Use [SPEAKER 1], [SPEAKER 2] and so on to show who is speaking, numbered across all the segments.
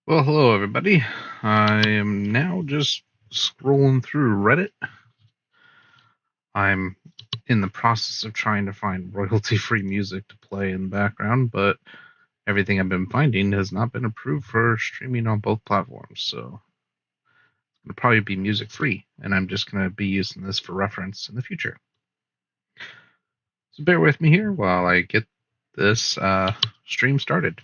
[SPEAKER 1] Well, hello everybody. I am now just scrolling through Reddit. I'm in the process of trying to find royalty-free music to play in the background, but everything I've been finding has not been approved for streaming on both platforms, so it'll probably be music-free, and I'm just going to be using this for reference in the future. So bear with me here while I get this stream started.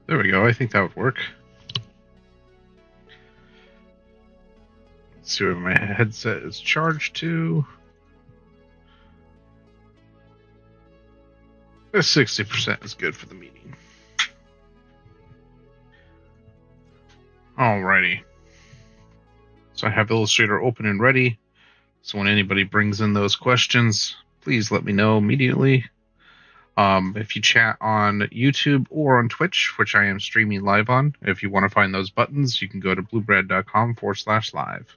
[SPEAKER 1] There we go. I think that would work. Let's see where my headset is charged to. 60% is good for the meeting. Alrighty. So I have Illustrator open and ready. So when anybody brings in those questions, please let me know immediately. If you chat on YouTube or on Twitch, which I am streaming live on, if you want to find those buttons, you can go to bluebrad.com/live.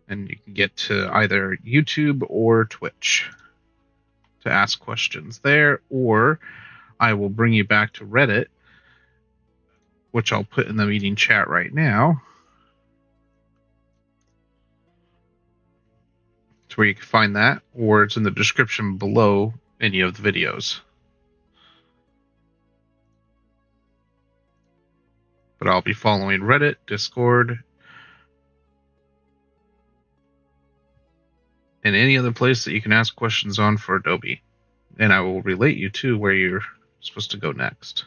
[SPEAKER 1] And you can get to either YouTube or Twitch to ask questions there, or I will bring you back to Reddit, which I'll put in the meeting chat right now, to where you can find that, or it's in the description below any of the videos. But I'll be following Reddit, Discord, and any other place that you can ask questions on for Adobe. And I will relate you to where you're supposed to go next.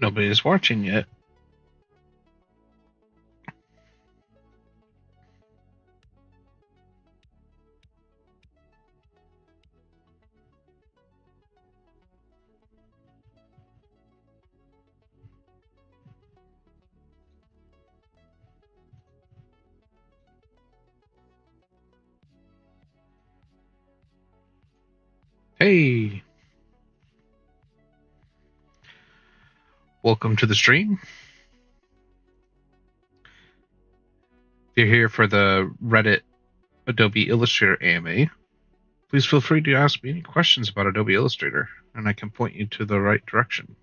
[SPEAKER 1] Nobody's watching yet. Hey, welcome to the stream. If you're here for the Reddit Adobe Illustrator AMA, please feel free to ask me any questions about Adobe Illustrator, and I can point you to the right direction.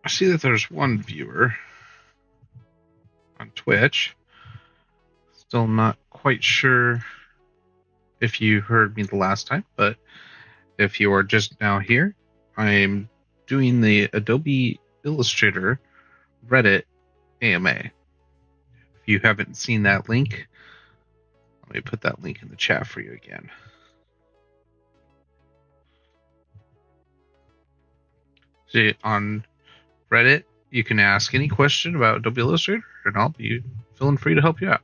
[SPEAKER 1] I see that there's one viewer on Twitch. Still not quite sure if you heard me the last time, but if you are just now here, I'm doing the Adobe Illustrator Reddit AMA. If you haven't seen that link, let me put that link in the chat for you again. See, on Reddit, you can ask any question about Adobe Illustrator, and I'll be feeling free to help you out.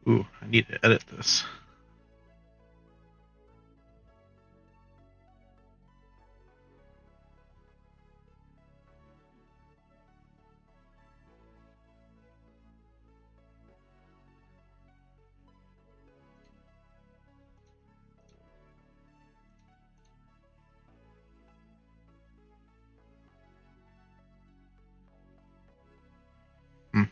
[SPEAKER 1] Ooh, I need to edit this. Hmm.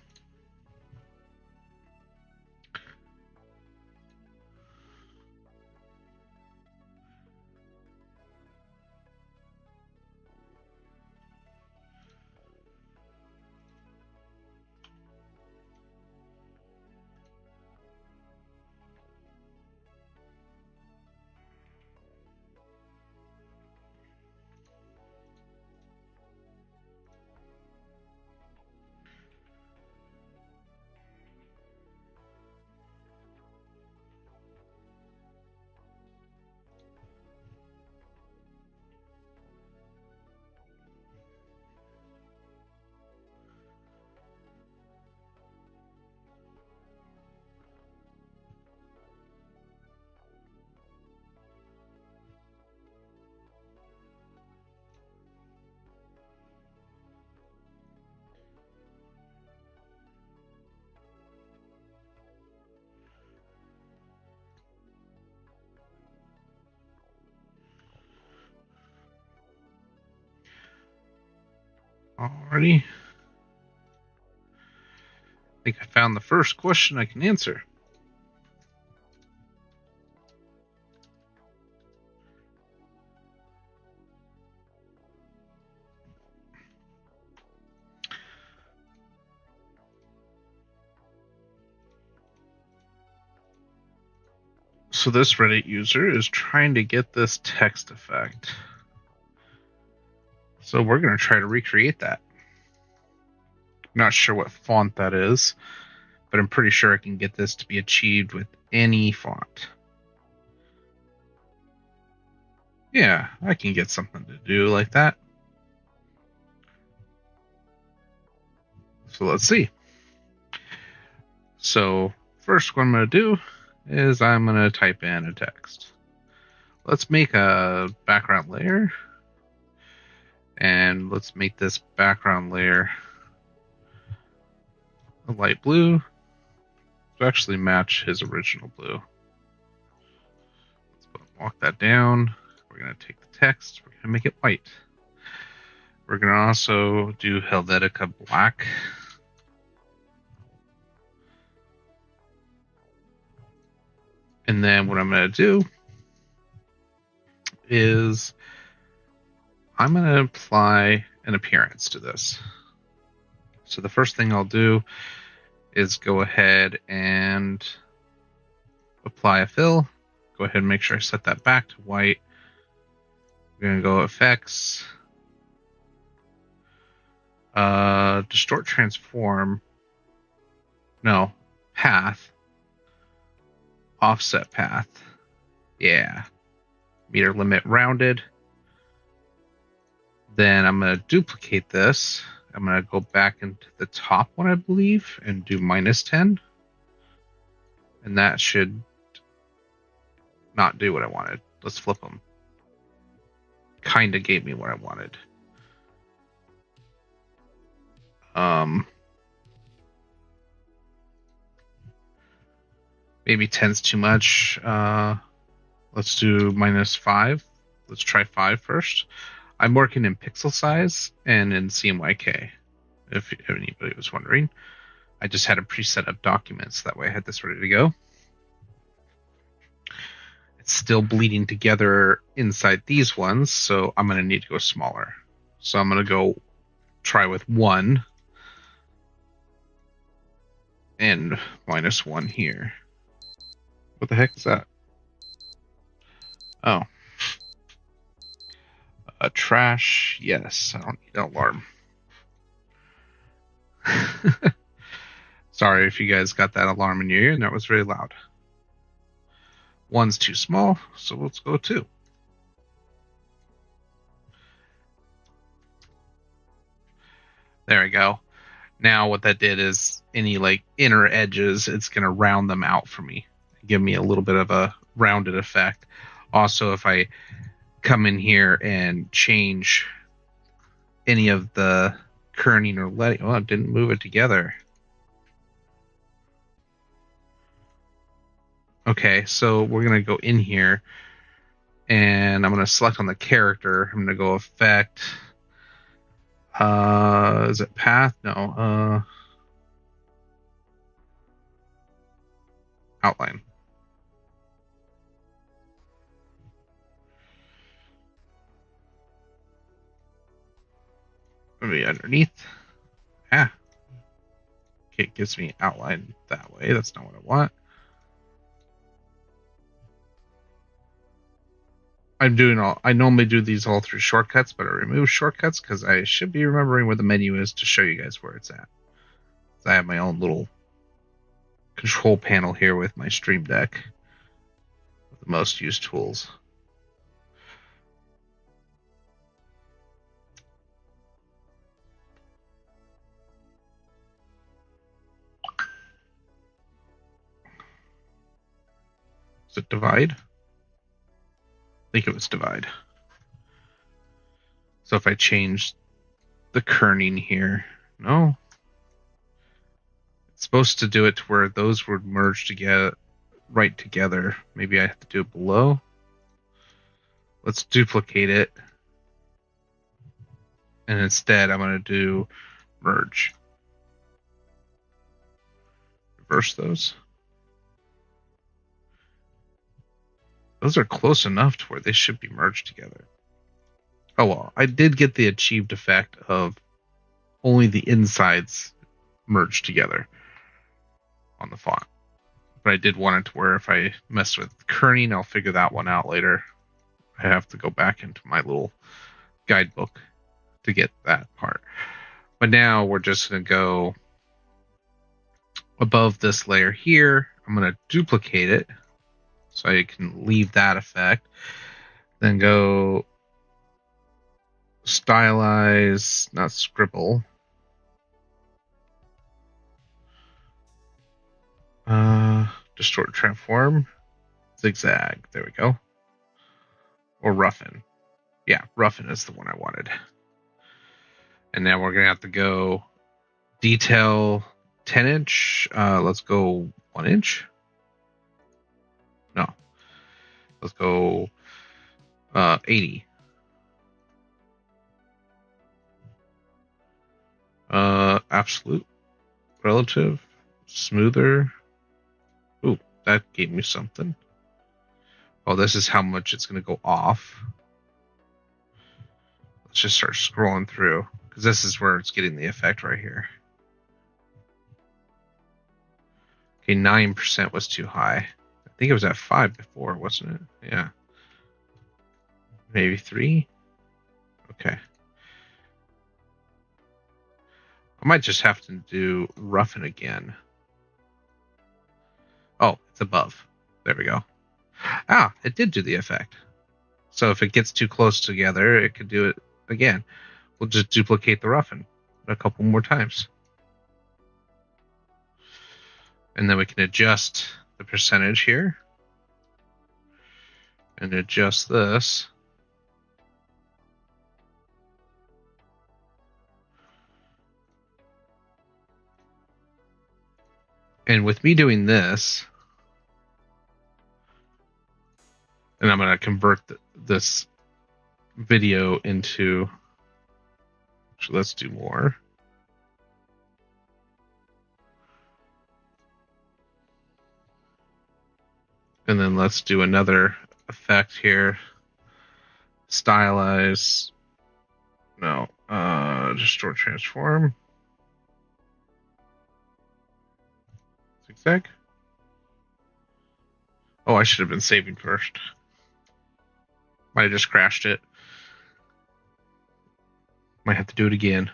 [SPEAKER 1] Alrighty. I think I found the first question I can answer. So this Reddit user is trying to get this text effect. So we're going to try to recreate that. Not sure what font that is, but I'm pretty sure I can get this to be achieved with any font. Yeah, I can get something to do like that. So let's see. So first what I'm going to do is I'm going to type in a text. Let's make a background layer. And let's make this background layer a light blue to actually match his original blue. Let's walk that down. We're going to take the text. We're going to make it white. We're going to also do Helvetica black. And then what I'm going to do is I'm going to apply an appearance to this. So the first thing I'll do is go ahead and apply a fill. Go ahead and make sure I set that back to white. We're going to go effects, distort transform, no, path, offset path. Yeah. Meter limit rounded. Then I'm going to duplicate this. I'm going to go back into the top one, I believe, and do -10. And that should not do what I wanted. Let's flip them. Kind of gave me what I wanted. Maybe 10's too much. Let's do -5. Let's try 5 first. I'm working in pixel size and in CMYK, if anybody was wondering. I just had a preset of documents. That way I had this ready to go. It's still bleeding together inside these ones, so I'm going to need to go smaller. So I'm going to go try with 1 and -1 here. What the heck is that? Oh. Trash, yes. I don't need an alarm. Sorry if you guys got that alarm in your ear, and that was very loud. 1's too small, so let's go 2. There we go. Now what that did is any like inner edges, it's going to round them out for me, give me a little bit of a rounded effect. Also, if I come in here and change any of the kerning or letting, oh, it didn't move it together. Okay, so we're going to go in here and I'm going to select on the character. I'm going to go effect. Is it path? No. Outline. Maybe underneath. Ah. Okay, it gives me outline that way. That's not what I want. I normally do these all through shortcuts, but I remove shortcuts because I should be remembering where the menu is to show you guys where it's at. So I have my own little control panel here with my Stream Deck with the most used tools. Is it divide? I think it was divide. So if I change the kerning here, no. It's supposed to do it to where those would merge together, right together. Maybe I have to do it below. Let's duplicate it. And instead, I'm going to do merge. Reverse those. Those are close enough to where they should be merged together. Oh well, I did get the achieved effect of only the insides merged together on the font. But I did want it to where if I mess with kerning, I'll figure that one out later. I have to go back into my little guidebook to get that part. But now we're just going to go above this layer here. I'm going to duplicate it so I can leave that effect. Then go stylize, not scribble. Distort, transform, zigzag. There we go. Or roughen. Yeah, roughen is the one I wanted. And now we're going to have to go detail 10 inch. Let's go 1 inch. No. Let's go 80. Absolute, relative, smoother. Ooh, that gave me something. Oh, this is how much it's going to go off. Let's just start scrolling through because this is where it's getting the effect right here. Okay, 9% was too high. I think it was at 5 before, wasn't it? Yeah. Maybe 3? Okay. I might just have to do roughen again. Oh, it's above. There we go. Ah, it did do the effect. So if it gets too close together, it could do it again. We'll just duplicate the roughen a couple more times. And then we can adjust the percentage here. And adjust this. And with me doing this, and I'm going to convert this video into, so let's do more. And then let's do another effect here. Stylize. No, distort, transform. Zigzag. Oh, I should have been saving first. Might have just crashed it. Might have to do it again.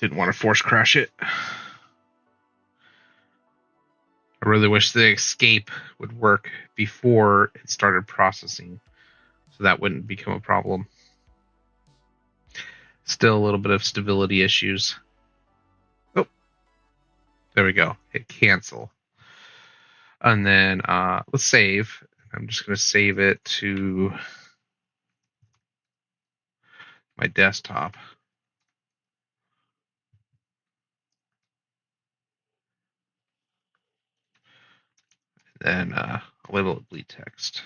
[SPEAKER 1] Didn't want to force crash it. I really wish the escape would work before it started processing, so that wouldn't become a problem. Still a little bit of stability issues. Oh, there we go. Hit cancel. And then let's save. I'm just going to save it to my desktop. Then I'll label it bleed text.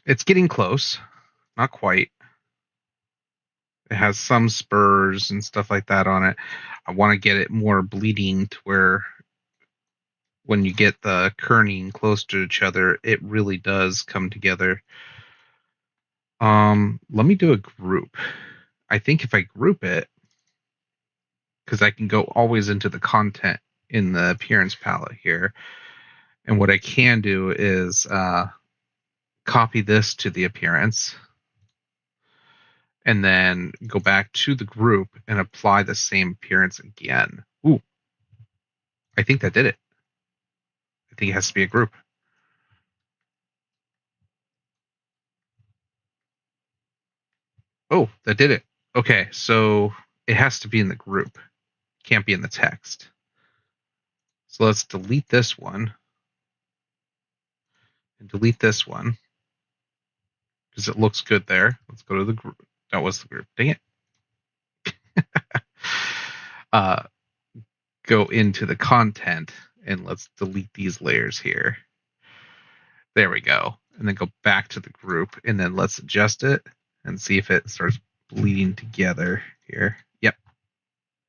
[SPEAKER 1] It's getting close. Not quite. It has some spurs and stuff like that on it. I want to get it more bleeding to where when you get the kerning close to each other, it really does come together. Let me do a group. I think if I group it, because I can go always into the content in the appearance palette here, and what I can do is copy this to the appearance, and then go back to the group and apply the same appearance again. Ooh, I think that did it. I think it has to be a group. Oh, that did it. Okay, so it has to be in the group. Can't be in the text. So let's delete this one and delete this one because it looks good there. Let's go to the group. That was the group. Dang it. uh, go into the content and let's delete these layers here. There we go. And then go back to the group and then let's adjust it and see if it starts bleeding together here. Yep.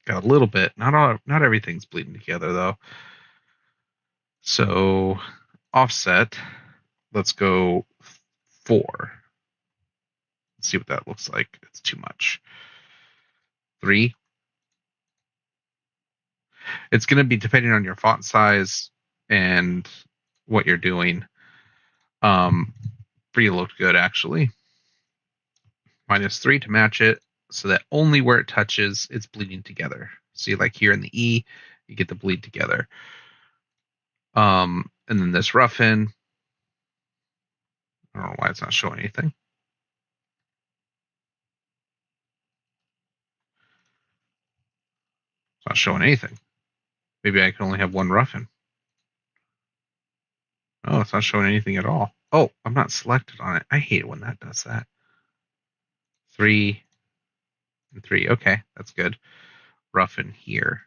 [SPEAKER 1] Got a little bit. Not everything's bleeding together though. So offset, let's go 4. Let's see what that looks like. It's too much. 3. It's going to be depending on your font size and what you're doing. 3 looked good actually. -3 to match it so that only where it touches, it's bleeding together. See, like here in the E, you get the bleed together. And then this roughen. I don't know why it's not showing anything. It's not showing anything. Maybe I can only have one roughen. Oh, it's not showing anything at all. Oh, I'm not selected on it. I hate it when that does that. 3 and 3. Okay, that's good. Roughen here.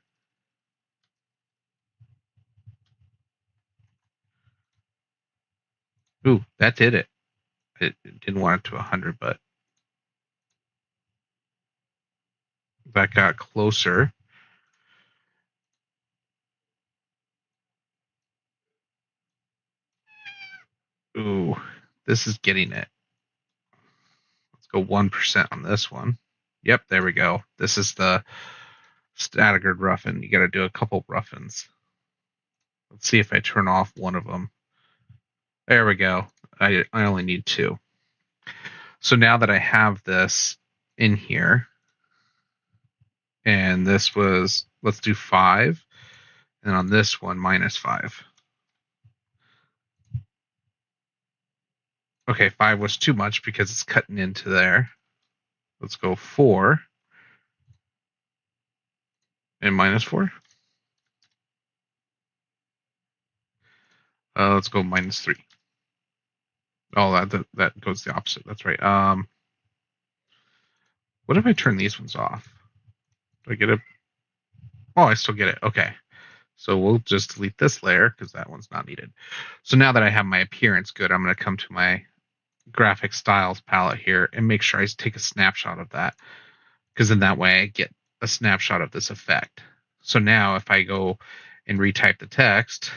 [SPEAKER 1] Ooh, that did it. It didn't want it to 100, but that got closer. Ooh, this is getting it. Let's go 1% on this one. Yep, there we go. This is the staggered roughen. You got to do a couple roughens. Let's see if I turn off one of them. There we go. I only need 2. So now that I have this in here, and this was, let's do 5, and on this one, -5. Okay, 5 was too much because it's cutting into there. Let's go 4 and -4. Let's go -3. Oh, that goes the opposite. That's right. What if I turn these ones off? Do I get it? Oh, I still get it. Okay. So we'll just delete this layer because that one's not needed. So now that I have my appearance good, I'm going to come to my graphic styles palette here and make sure I take a snapshot of that, because in that way I get a snapshot of this effect. So now if I go and retype the text,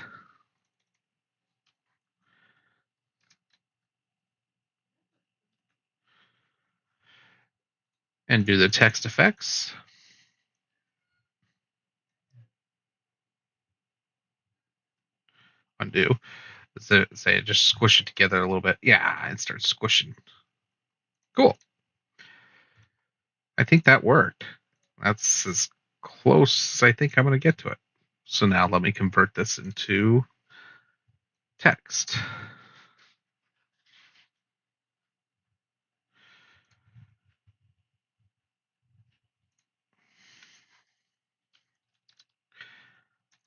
[SPEAKER 1] and do the text effects, undo, Say just squish it together a little bit. Yeah, and start squishing. Cool. I think that worked. That's as close as I think I'm going to get to it. So now let me convert this into text.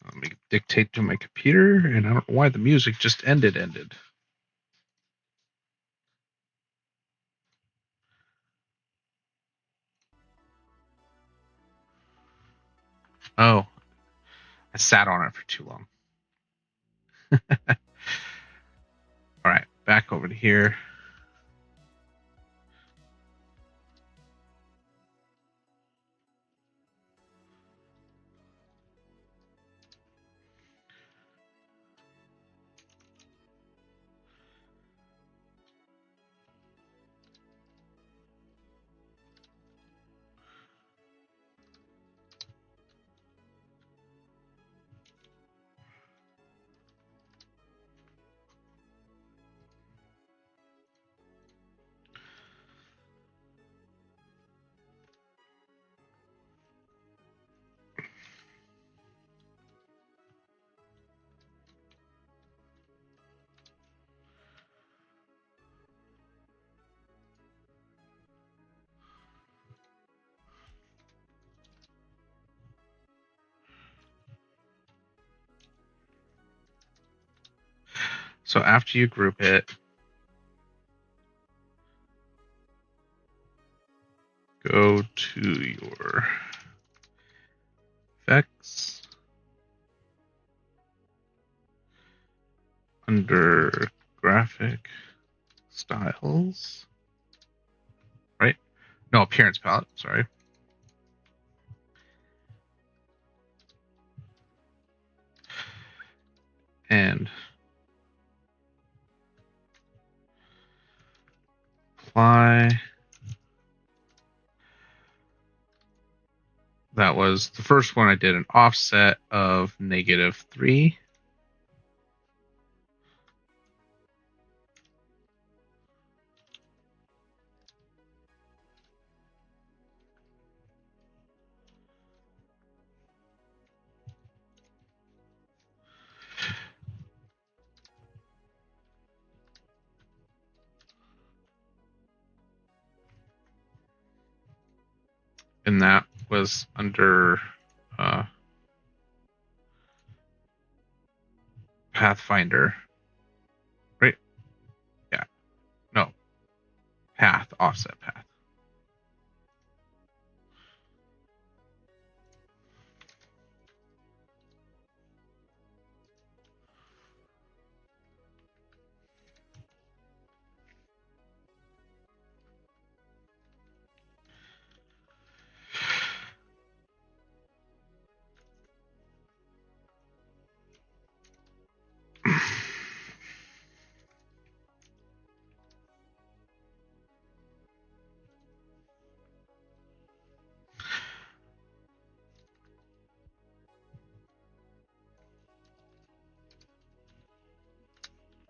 [SPEAKER 1] Let me dictate to my computer, and I don't know why the music just ended. Oh, I sat on it for too long. All right, back over to here. So after you group it, go to your effects under graphic styles, right? No, appearance palette, sorry. And apply. That was the first one. I did an offset of -3. And that was under Pathfinder, right? Yeah, no, path, offset path.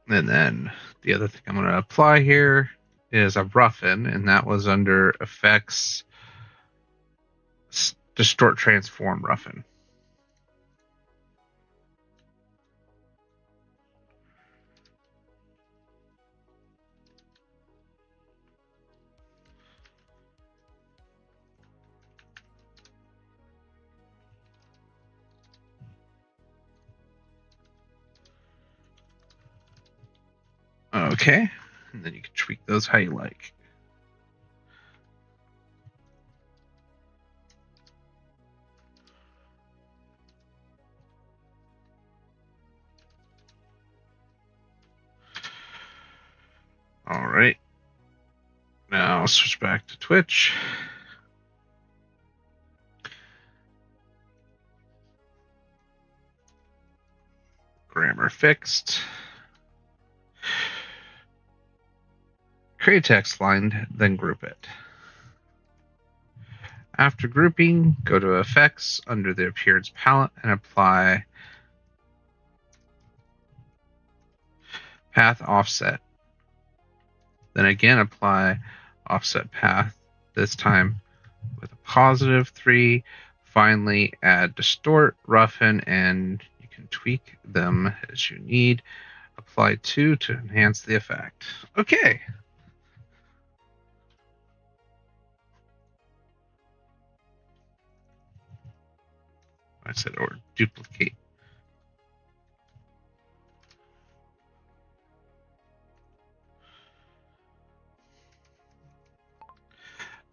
[SPEAKER 1] And then the other thing I'm going to apply here is a roughen, and that was under effects, distort, transform, roughen. Okay, and then you can tweak those how you like. All right. Now I'll switch back to Twitch. Grammar fixed. Create a text line, then group it. After grouping, go to Effects under the Appearance palette and apply path offset. Then again, apply offset path, this time with a +3. Finally, add distort, roughen, and you can tweak them as you need. Apply 2 to enhance the effect. Okay. I said, or duplicate.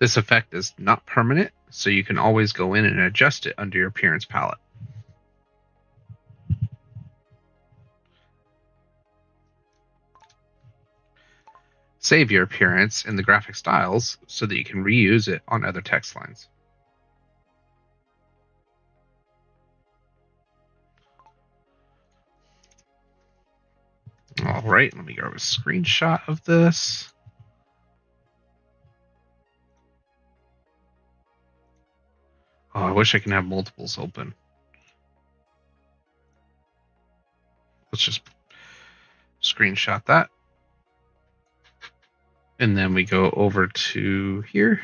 [SPEAKER 1] This effect is not permanent, so you can always go in and adjust it under your appearance palette. Save your appearance in the graphic styles so that you can reuse it on other text lines. All right, let me grab a screenshot of this. Oh, I wish I can have multiples open. Let's just screenshot that. And then we go over to here.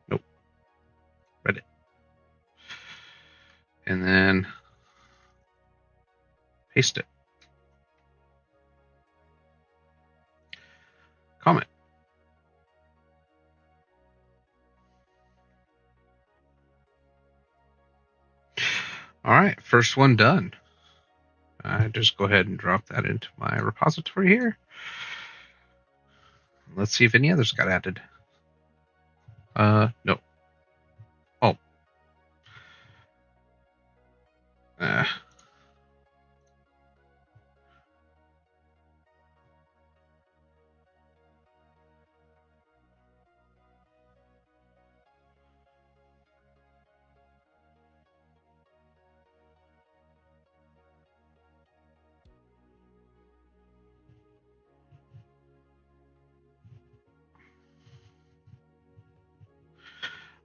[SPEAKER 1] Nope. Reddit. And then paste it. Comment. All right, first one done. Just go ahead and drop that into my repository here. Let's see if any others got added. No. Oh.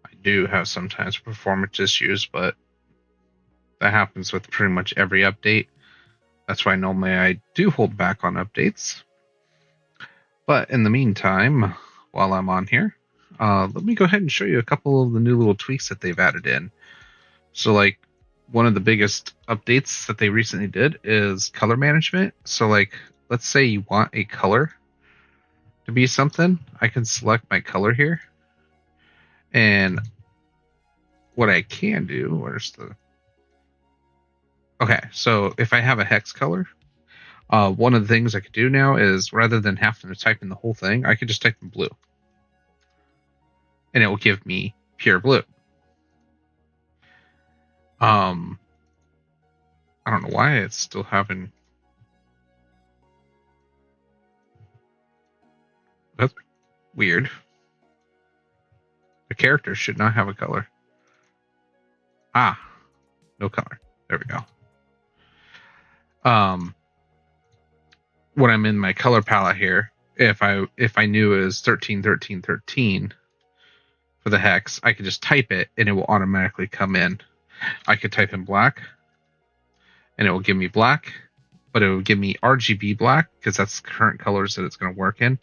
[SPEAKER 1] I do have sometimes performance issues, but that happens with pretty much every update. That's why normally I do hold back on updates. But in the meantime, while I'm on here, let me go ahead and show you a couple of the new little tweaks that they've added in. So, like, one of the biggest updates that they recently did is color management. So, like, let's say you want a color to be something. I can select my color here. And what I can do, where's the... Okay, so if I have a hex color, one of the things I could do now is rather than having to type in the whole thing, I could just type in blue. And it will give me pure blue. I don't know why it's still having... That's weird. The character should not have a color. Ah, no color. There we go. When I'm in my color palette here, if I knew it was 13, 13, 13 for the hex, I could just type it and it will automatically come in. I could type in black and it will give me black, but it will give me RGB black because that's the current colors that it's going to work in.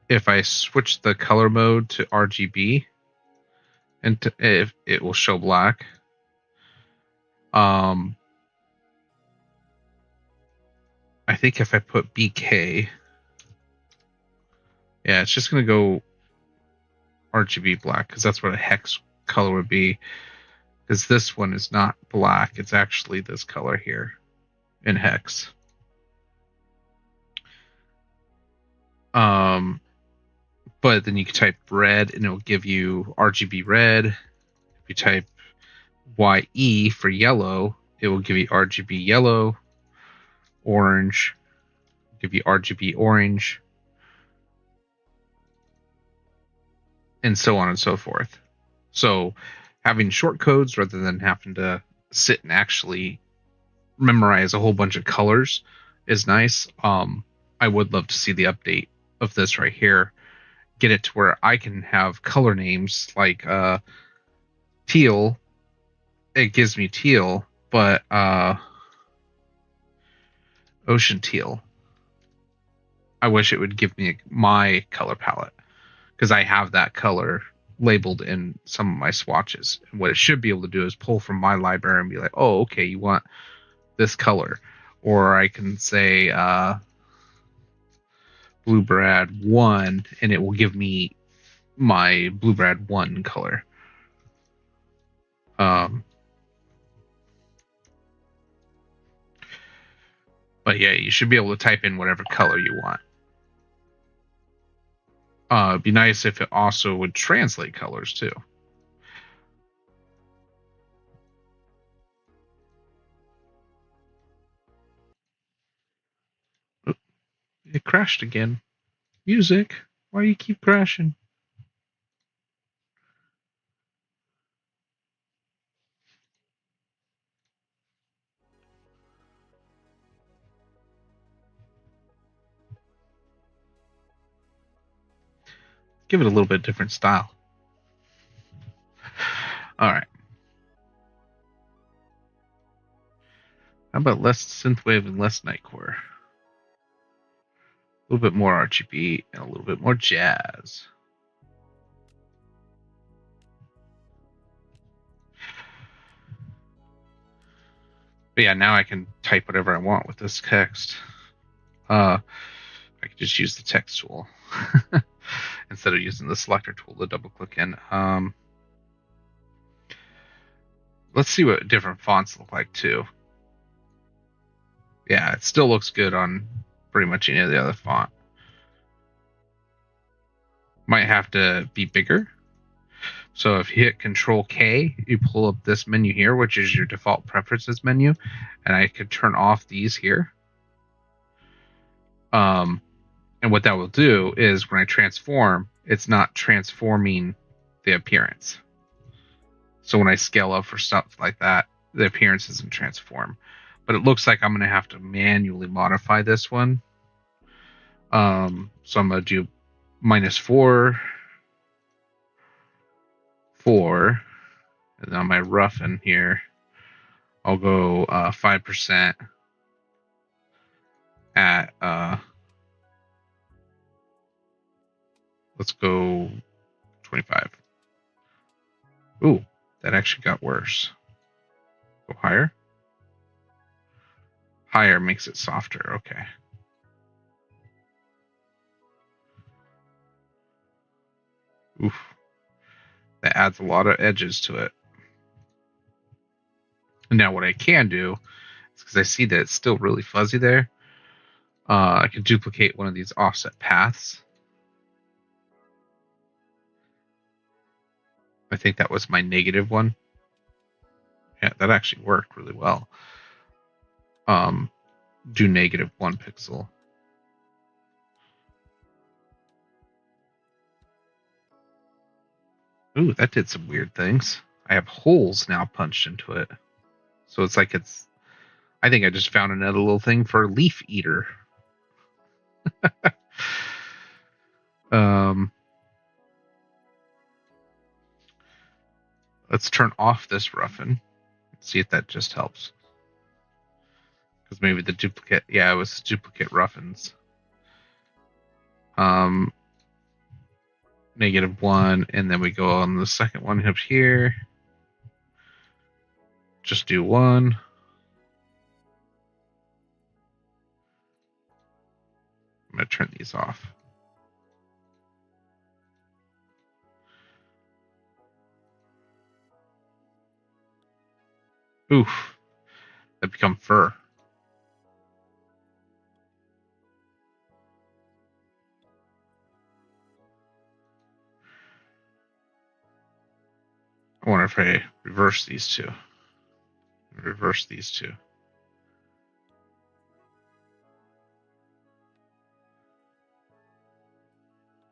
[SPEAKER 1] If I switch the color mode to RGB, and if it will show black. I think if I put BK, yeah, it's just going to go RGB black because that's what a hex color would be. Because this one is not black, it's actually this color here in hex. But then you can type red and it will give you RGB red. If you type YE for yellow, it will give you RGB yellow. Orange, give you RGB orange, and so on and so forth. So having short codes rather than having to sit and actually memorize a whole bunch of colors is nice. I would love to see the update of this right here. Get it to where I can have color names like teal. It gives me teal, but Ocean teal. I wish it would give me my color palette, because I have that color labeled in some of my swatches. And what it should be able to do is pull from my library and be like, oh, okay, you want this color. Or I can say Blue Brad 1, and it will give me my Blue Brad 1 color. But yeah, you should be able to type in whatever color you want. It'd be nice if it also would translate colors too. Oh, it crashed again. Music, why do you keep crashing? Give it a little bit different style. All right. How about less synthwave and less nightcore? A little bit more RGB and a little bit more jazz. But yeah, now I can type whatever I want with this text. I can just use the text tool instead of using the selector tool to double click in. Let's see what different fonts look like too. Yeah, it still looks good on pretty much any of the other font. Might have to be bigger. So if you hit Control K, you pull up this menu here, which is your default preferences menu, and I could turn off these here. And what that will do is when I transform, it's not transforming the appearance. So when I scale up for stuff like that, the appearance doesn't transform. But it looks like I'm going to have to manually modify this one. So I'm going to do -4, 4, and on my roughen here, I'll go 5% at let's go 25. Ooh, that actually got worse. Go higher. Higher makes it softer. Okay. Oof. That adds a lot of edges to it. And now what I can do is, because I see that it's still really fuzzy there, I can duplicate one of these offset paths. I think that was my negative one. Yeah, that actually worked really well. Do -1 pixel. Ooh, that did some weird things. I have holes now punched into it. So it's like it's... I think I just found another little thing for leaf eater. Let's turn off this roughen. See if that just helps. Because maybe the duplicate... Yeah, it was duplicate roughens. -1, and then we go on the second one up here. Just do 1. I'm going to turn these off. Oof. That become fur. I wonder if I reverse these two. Reverse these two.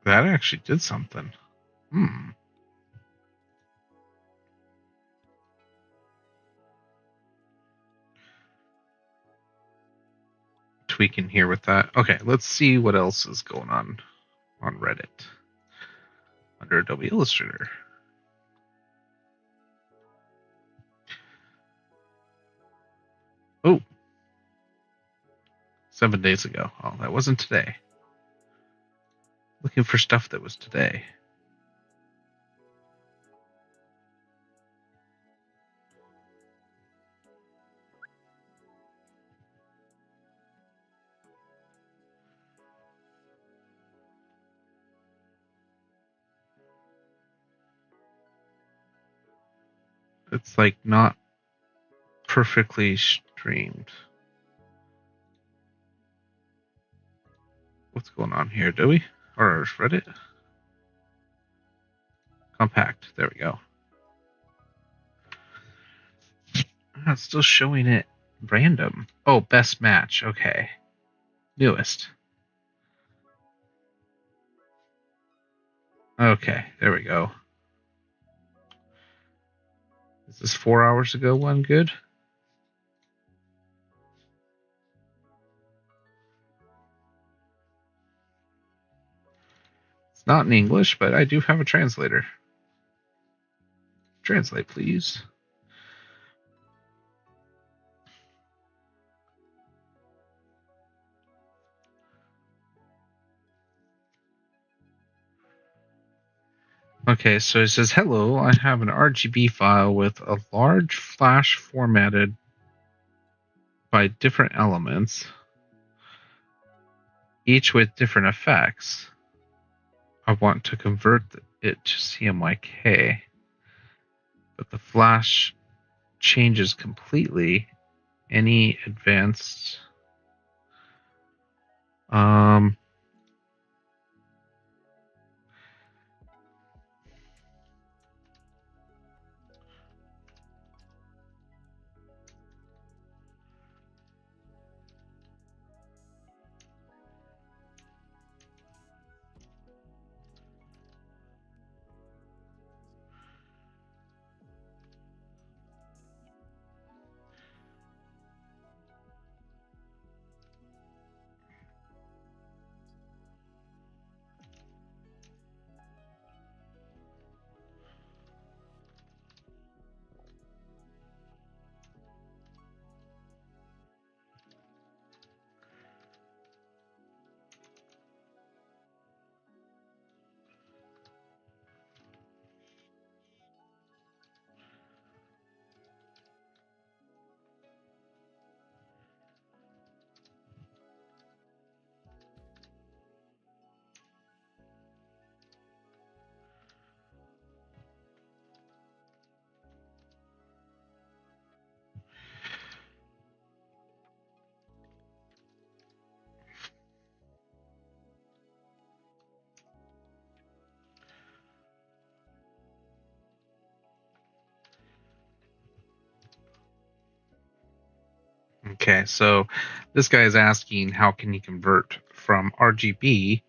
[SPEAKER 1] That actually did something. Tweaking here with that. Okay, let's see what else is going on Reddit under Adobe Illustrator. Oh, 7 days ago. Oh, that wasn't today. Looking for stuff that was today. It's like not perfectly streamed. What's going on here, Adobe? Or Reddit? Compact. There we go. Oh, it's still showing it random. Oh, best match. Okay. Newest. Okay, there we go. Is this 4 hours ago one good? It's not in English, but I do have a translator. Translate, please. Okay, so it says, hello, I have an RGB file with a large flash formatted by different elements, each with different effects. I want to convert it to CMYK, but the flash changes completely. Any advanced Okay, so this guy is asking how can he convert from RGB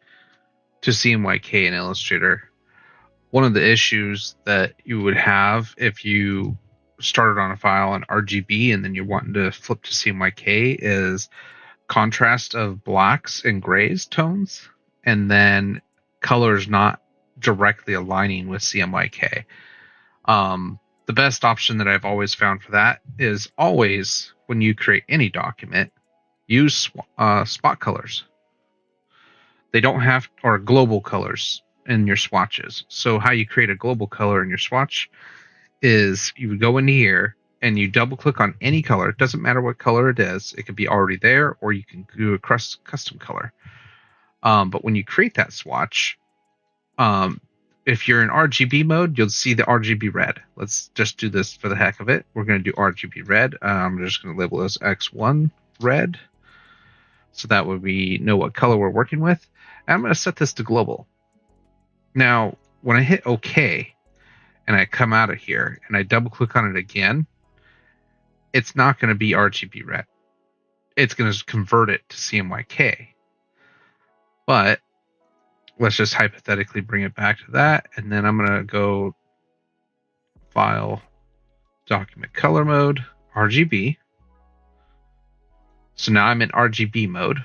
[SPEAKER 1] to CMYK in Illustrator. One of the issues that you would have if you started on a file in RGB and then you're wanting to flip to CMYK is contrast of blacks and grays tones, and then colors not directly aligning with CMYK. The best option that I've always found for that is always when you create any document, use spot colors. They don't have, or global colors in your swatches. So how you create a global color in your swatch is you would go into here and you double click on any color. It doesn't matter what color it is. It could be already there, or you can do a custom color. But when you create that swatch, if you're in RGB mode, you'll see the RGB red. Let's just do this for the heck of it. We're going to do RGB red. I'm just going to label this X1 red. So that way we know what color we're working with. And I'm going to set this to global. Now, when I hit OK and I come out of here and I double click on it again, it's not going to be RGB red. It's going to convert it to CMYK. But let's just hypothetically bring it back to that. And then I'm going to go File, Document Color Mode, RGB. So now I'm in RGB mode.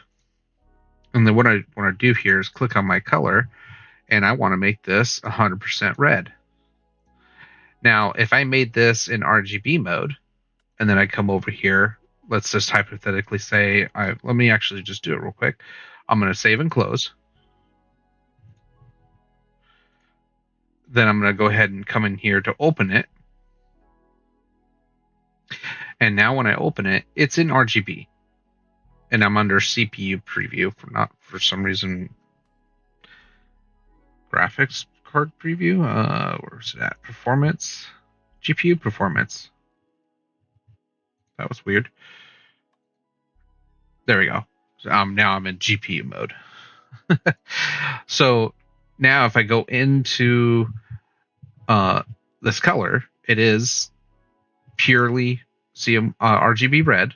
[SPEAKER 1] And then what I want to do here is click on my color, and I want to make this 100% red. Now, if I made this in RGB mode, and then I come over here let's just hypothetically say, let me actually just do it real quick. I'm going to save and close. Then I'm going to go ahead and come in here to open it. And now when I open it, it's in RGB. And I'm under CPU preview for some reason graphics card preview. Where's it at? Performance, GPU performance. That was weird. There we go. Now I'm in GPU mode. So now if I go into this color, it is purely RGB red.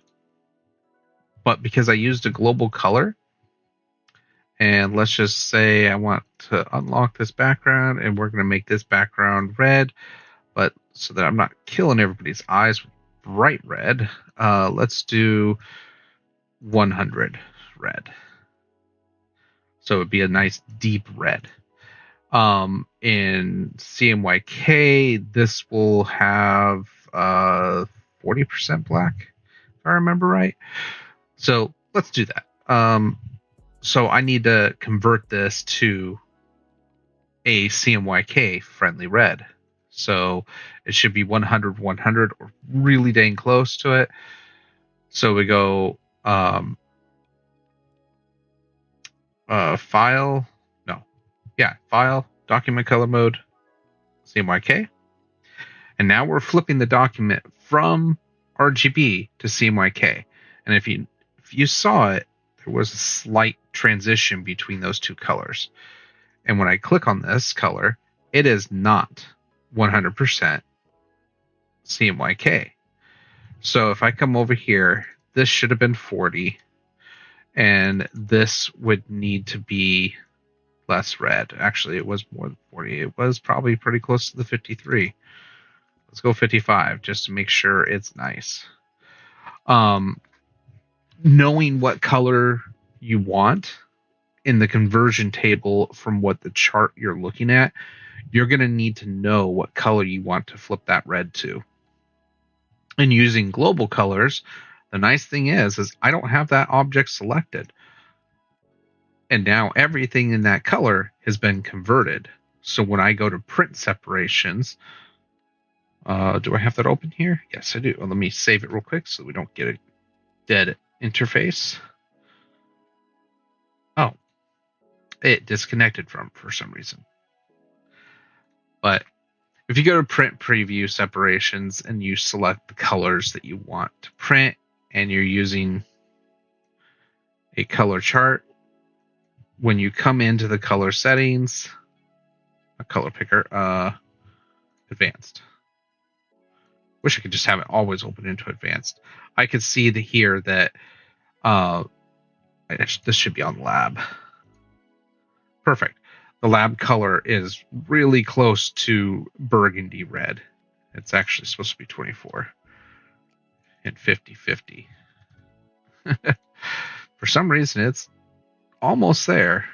[SPEAKER 1] But because I used a global color, and let's just say I want to unlock this background, and we're going to make this background red, but so that I'm not killing everybody's eyes with bright red, let's do 100 red. So it would be a nice deep red. In CMYK, this will have 40% black, if I remember right. So let's do that. So I need to convert this to a CMYK friendly red. So it should be 100, 100, or really dang close to it. So we go file, document color mode, CMYK. And now we're flipping the document from RGB to CMYK. And if you saw it, there was a slight transition between those two colors. And when I click on this color, it is not 100% CMYK. So if I come over here, this should have been 40, and this would need to be less red. Actually, it was more than 40. It was probably pretty close to the 53. Let's go 55 just to make sure it's nice. Knowing what color you want in the conversion table from what the chart you're looking at, you're going to need to know what color you want to flip that red to. And using global colors, the nice thing is I don't have that object selected. And now everything in that color has been converted. So when I go to print separations, do I have that open here? Yes, I do. Well, let me save it real quick so we don't get a dead interface. Oh, it disconnected for some reason. But if you go to print preview separations and you select the colors that you want to print, and you're using a color chart, when you come into the color settings, a color picker, advanced. Wish I could just have it always open into advanced. I could see here that this should be on lab. Perfect. The lab color is really close to burgundy red. It's actually supposed to be 24 and 50-50. For some reason, it's almost there.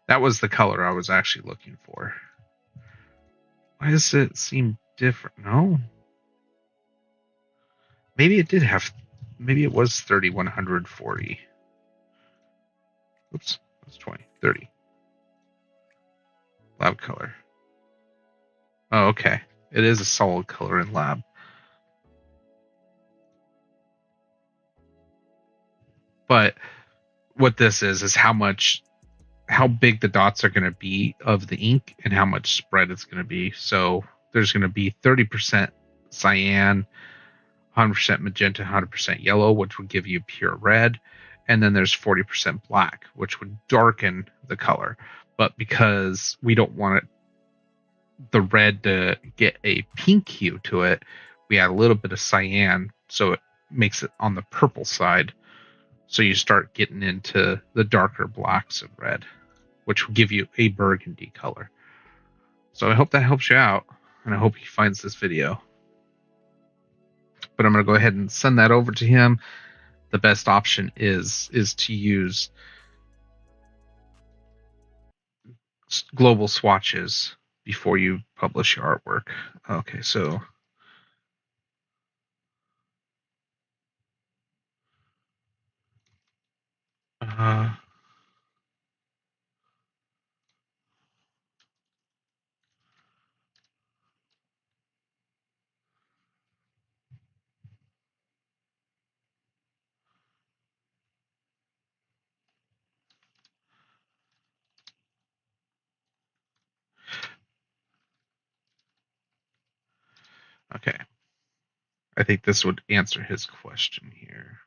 [SPEAKER 1] That was the color I was actually looking for. Why does it seem different? No. Maybe it did have. Maybe it was 30, 140. Oops. That's 20. 30. Lab color. Oh, okay. It is a solid color in lab. But what this is how big the dots are going to be of the ink and how much spread it's going to be. So there's going to be 30% cyan, 100% magenta, 100% yellow, which would give you pure red. And then there's 40% black, which would darken the color. But because we don't want the red to get a pink hue to it, we add a little bit of cyan, so it makes it on the purple side. So you start getting into the darker blacks of red, which will give you a burgundy color. So I hope that helps you out, and I hope he finds this video. But I'm going to go ahead and send that over to him. The best option is to use global swatches before you publish your artwork. Okay, so Okay. I think this would answer his question here.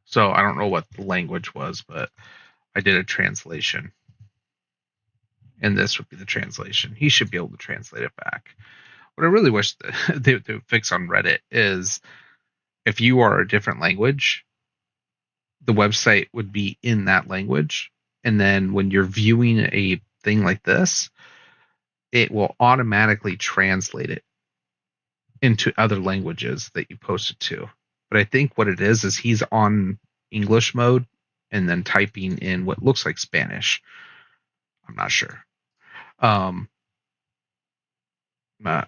[SPEAKER 1] So I don't know what the language was, but I did a translation, and this would be the translation. He should be able to translate it back. What I really wish they would fix on Reddit is if you are a different language, the website would be in that language. And then when you're viewing a thing like this, it will automatically translate it into other languages that you post it to. But I think what it is he's on English mode and then typing in what looks like Spanish. I'm not sure. Not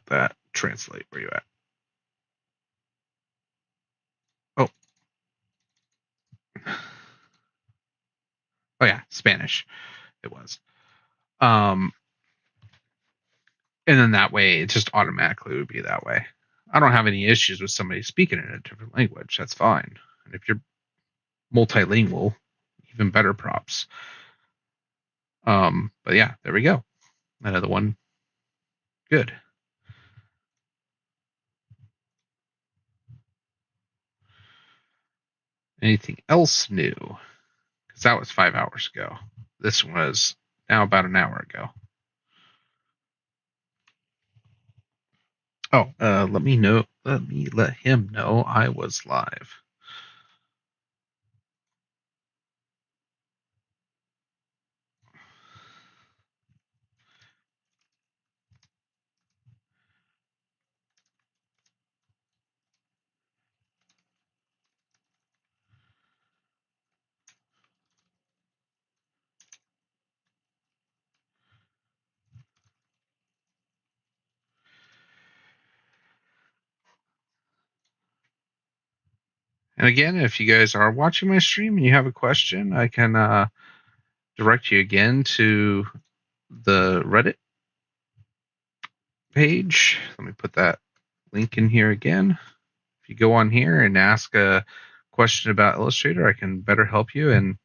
[SPEAKER 1] that translate. Where you at? Oh, oh yeah, Spanish. It was. Um, and then that way it just automatically would be that way. I don't have any issues with somebody speaking in a different language. That's fine. And if you're multilingual, even better props. But yeah, there we go. Another one. Good. Anything else new? Because that was 5 hours ago. This was now about an hour ago. Oh, let me know. Let him know I was live. And again, if you guys are watching my stream and you have a question, I can direct you again to the Reddit page. Let me put that link in here again. If you go on here and ask a question about Illustrator, I can better help you. And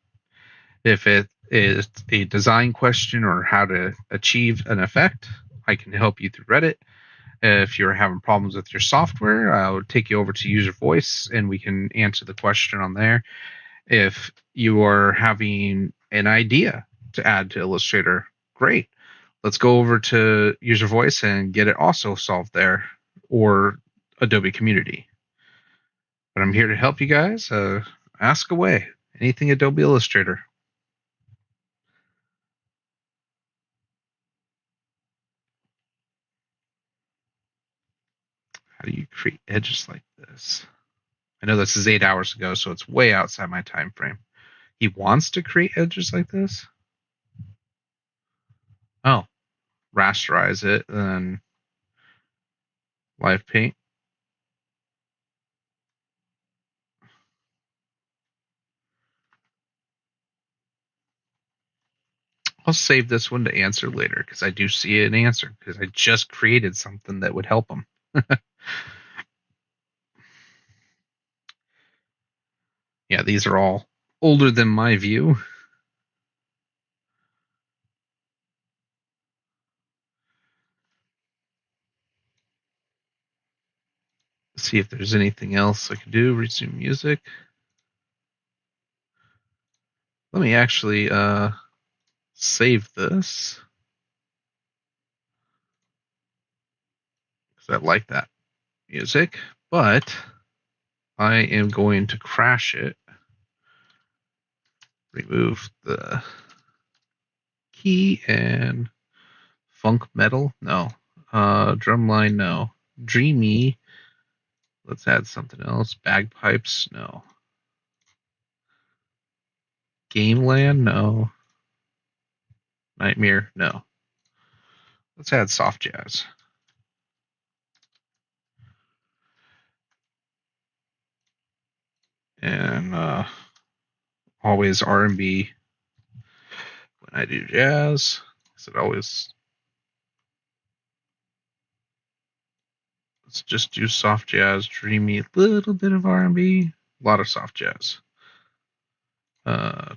[SPEAKER 1] if it is a design question or how to achieve an effect, I can help you through Reddit. If you're having problems with your software, I'll take you over to User Voice and we can answer the question on there. If you are having an idea to add to Illustrator, great. Let's go over to User Voice and get it also solved there, or Adobe Community. But I'm here to help you guys. Ask away. Anything Adobe Illustrator. How do you create edges like this? I know this is 8 hours ago, so it's way outside my time frame. He wants to create edges like this? Oh, rasterize it, and then live paint. I'll save this one to answer later because I do see an answer because I just created something that would help him. Yeah, these are all older than my view. Let's see if there's anything else I can do. Resume music. Let me actually save this because I like that music, but I am going to crash it. Remove the key and funk metal. No. Drumline. No. Dreamy. Let's add something else. Bagpipes. No. Gameland. No. Nightmare. No. Let's add soft jazz. and always R&B when I do jazz. So it always, let's just do soft jazz, dreamy, little bit of R&B, a lot of soft jazz. Uh,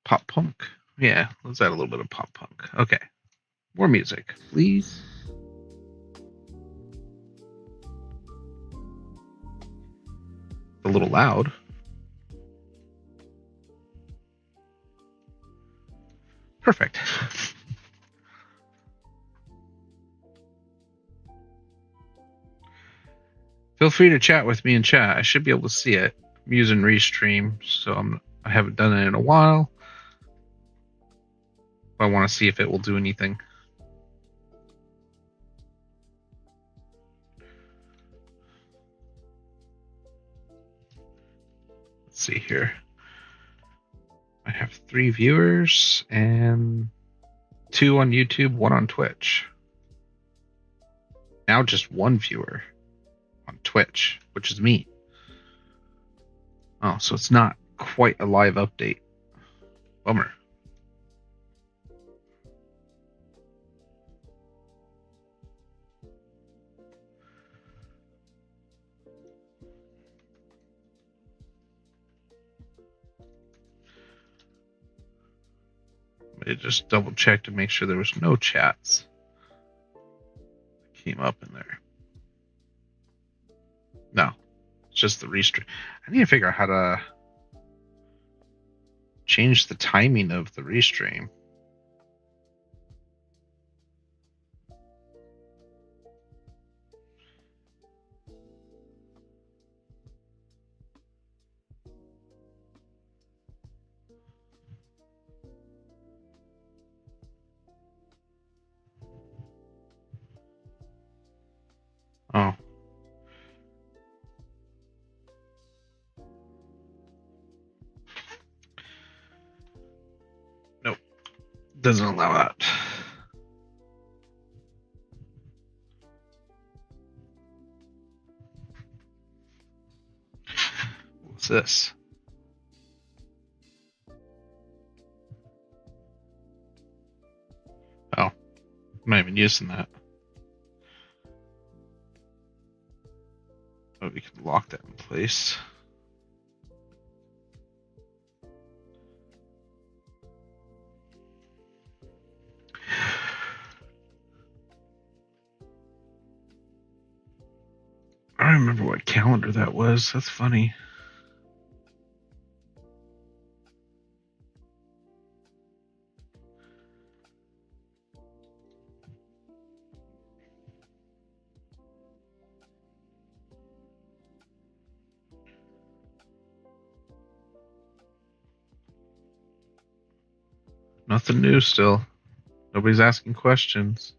[SPEAKER 1] Pop punk. Yeah, let's add a little bit of pop punk. Okay, more music, please. A little loud. Perfect. Feel free to chat with me in chat. I should be able to see it. I'm using Restream, so I haven't done it in a while. I want to see if it will do anything. Let's see here. I have 3 viewers and 2 on YouTube, 1 on Twitch. Now just 1 viewer on Twitch, which is me. Oh, so it's not quite a live update. Bummer. I just double check to make sure there was no chats that came up in there. No, it's just the restream. I need to figure out how to change the timing of the restream. Oh. Nope. Doesn't allow that. What's this? Oh, I'm not even using that. Oh, we can lock that in place. I don't remember what calendar that was. That's funny. Nothing new still. Nobody's asking questions.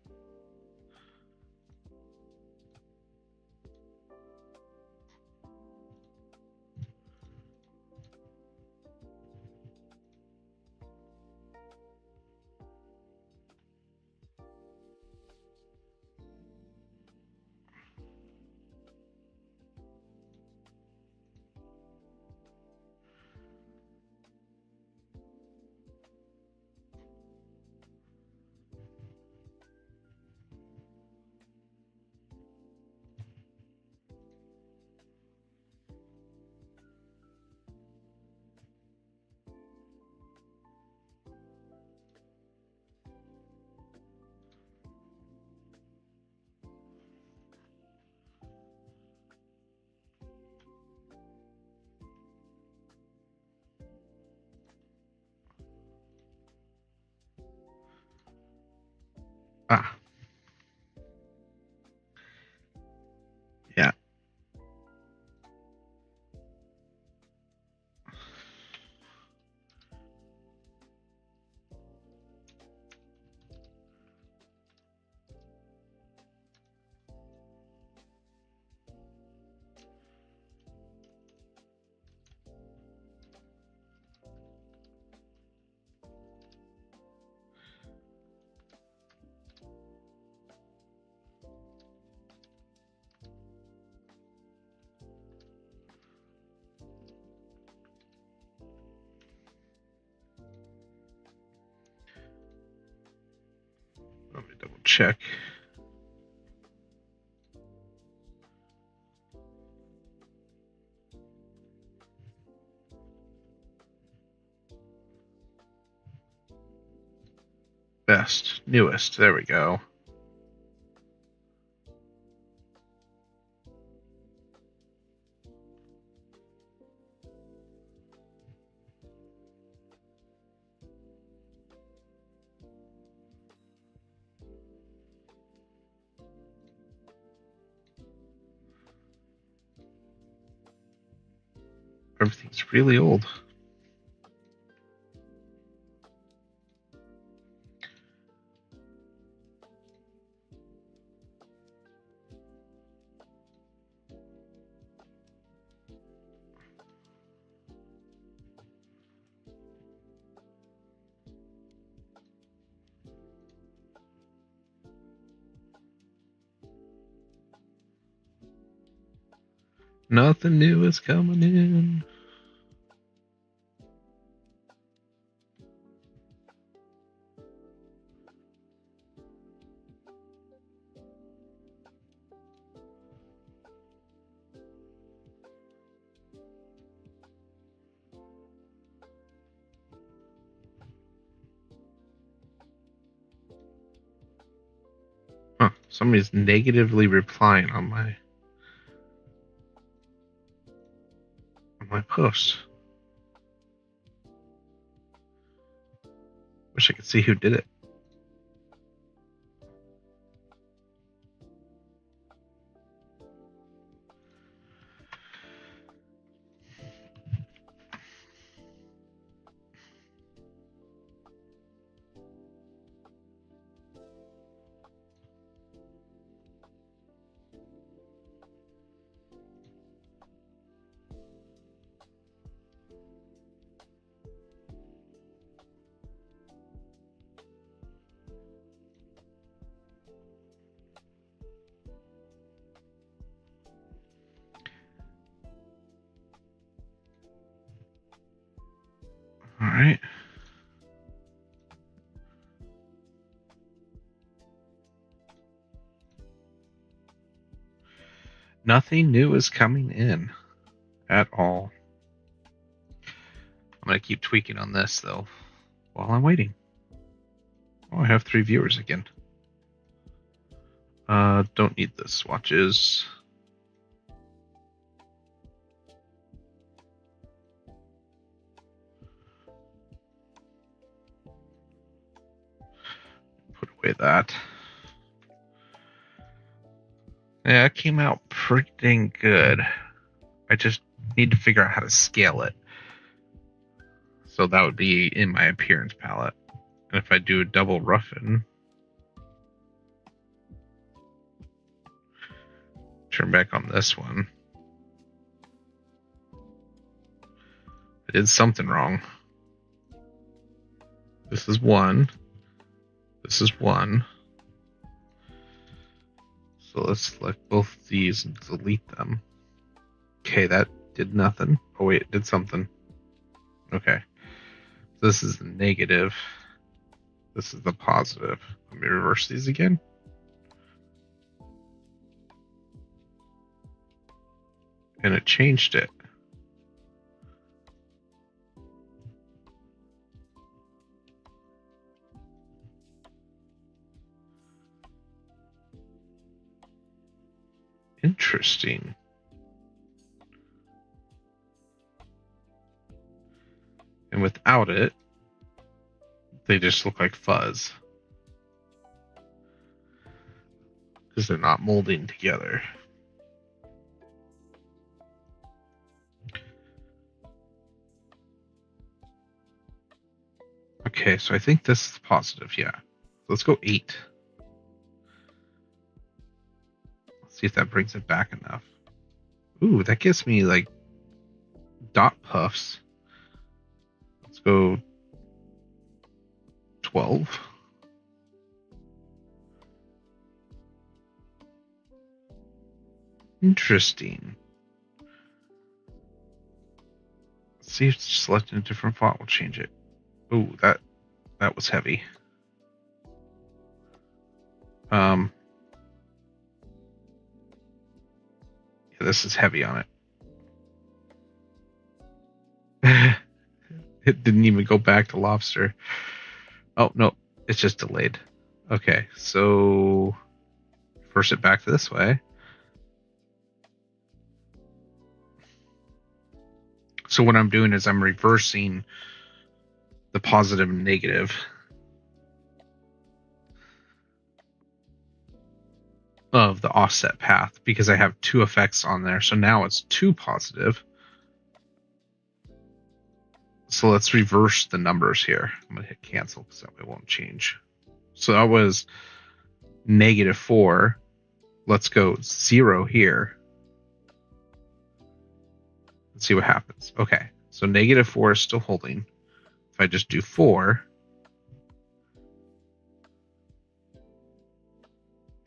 [SPEAKER 1] check. Best, newest, there we go. Everything's really old. Nothing new is coming in. Huh, somebody's negatively replying on my post. Wish I could see who did it. All right. Nothing new is coming in at all. I'm going to keep tweaking on this, though, while I'm waiting. Oh, I have 3 viewers again. Don't need the swatches. Put away that. Yeah, it came out pretty dang good. I just need to figure out how to scale it. So that would be in my appearance palette. And if I do a double roughen, turn back on this one, I did something wrong. This is 1. This is 1. So let's select both of these and delete them. Okay, that did nothing. Oh wait, it did something. Okay. This is the negative. This is the positive. Let me reverse these again. And it changed it. Interesting. And without it, they just look like fuzz. Because they're not molding together. Okay, so I think this is positive, yeah. Let's go 8. Let's see if that brings it back enough. Ooh, that gives me like dot puffs. Let's go 12. Interesting. Let's see if selecting a different font will change it. Ooh, that was heavy. Yeah, this is heavy on it. It didn't even go back to lobster. Oh, no, it's just delayed. Okay, so force it back this way. So what I'm doing is I'm reversing the positive and negative of the offset path because I have two effects on there. So now it's two positive. So let's reverse the numbers here. I'm going to hit cancel because that way it won't change. So that was -4. Let's go 0 here. Let's see what happens. Okay, so -4 is still holding. If I just do 4,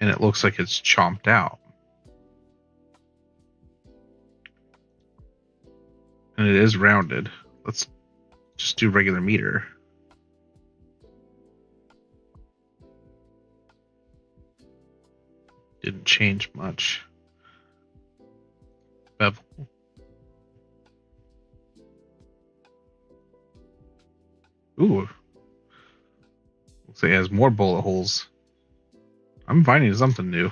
[SPEAKER 1] and it looks like it's chomped out. And it is rounded. Let's just do regular meter. Didn't change much. Bevel. Ooh. Looks like it has more bullet holes. I'm finding something new.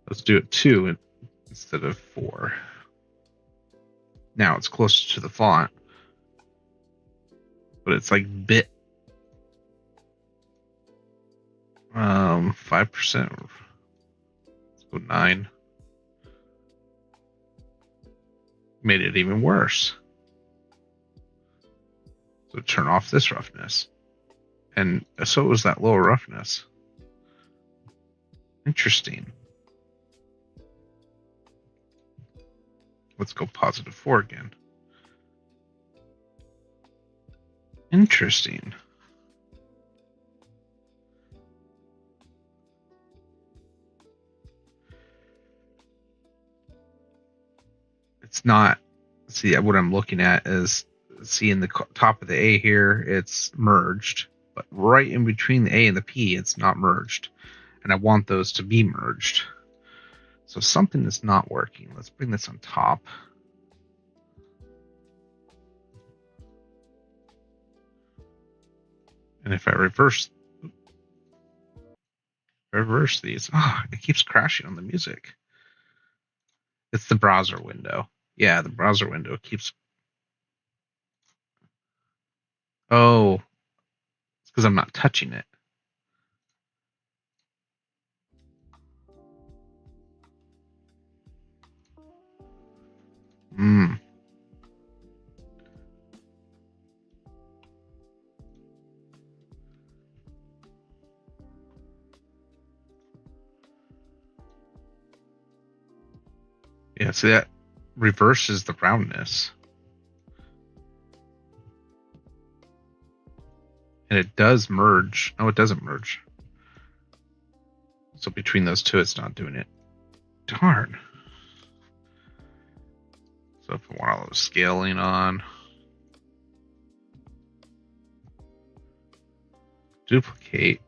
[SPEAKER 1] Let's do it 2 instead of 4. Now it's closer to the font. But it's like bit. 5%. Let's go 9. Made it even worse. So turn off this roughness. And so it was that lower roughness. Interesting. Let's go +4 again. Interesting. It's not. See, what I'm looking at is seeing the top of the A here, it's merged, but right in between the A and the P, it's not merged. And I want those to be merged. So something is not working. Let's bring this on top. And if I reverse these, it keeps crashing on the music. It's the browser window. Yeah, the browser window keeps. Oh, it's because I'm not touching it. Hmm. Yeah, see that reverses the roundness. And it does merge. Oh, it doesn't merge. So between those two, it's not doing it. Darn. So if I want all the scaling on, duplicate,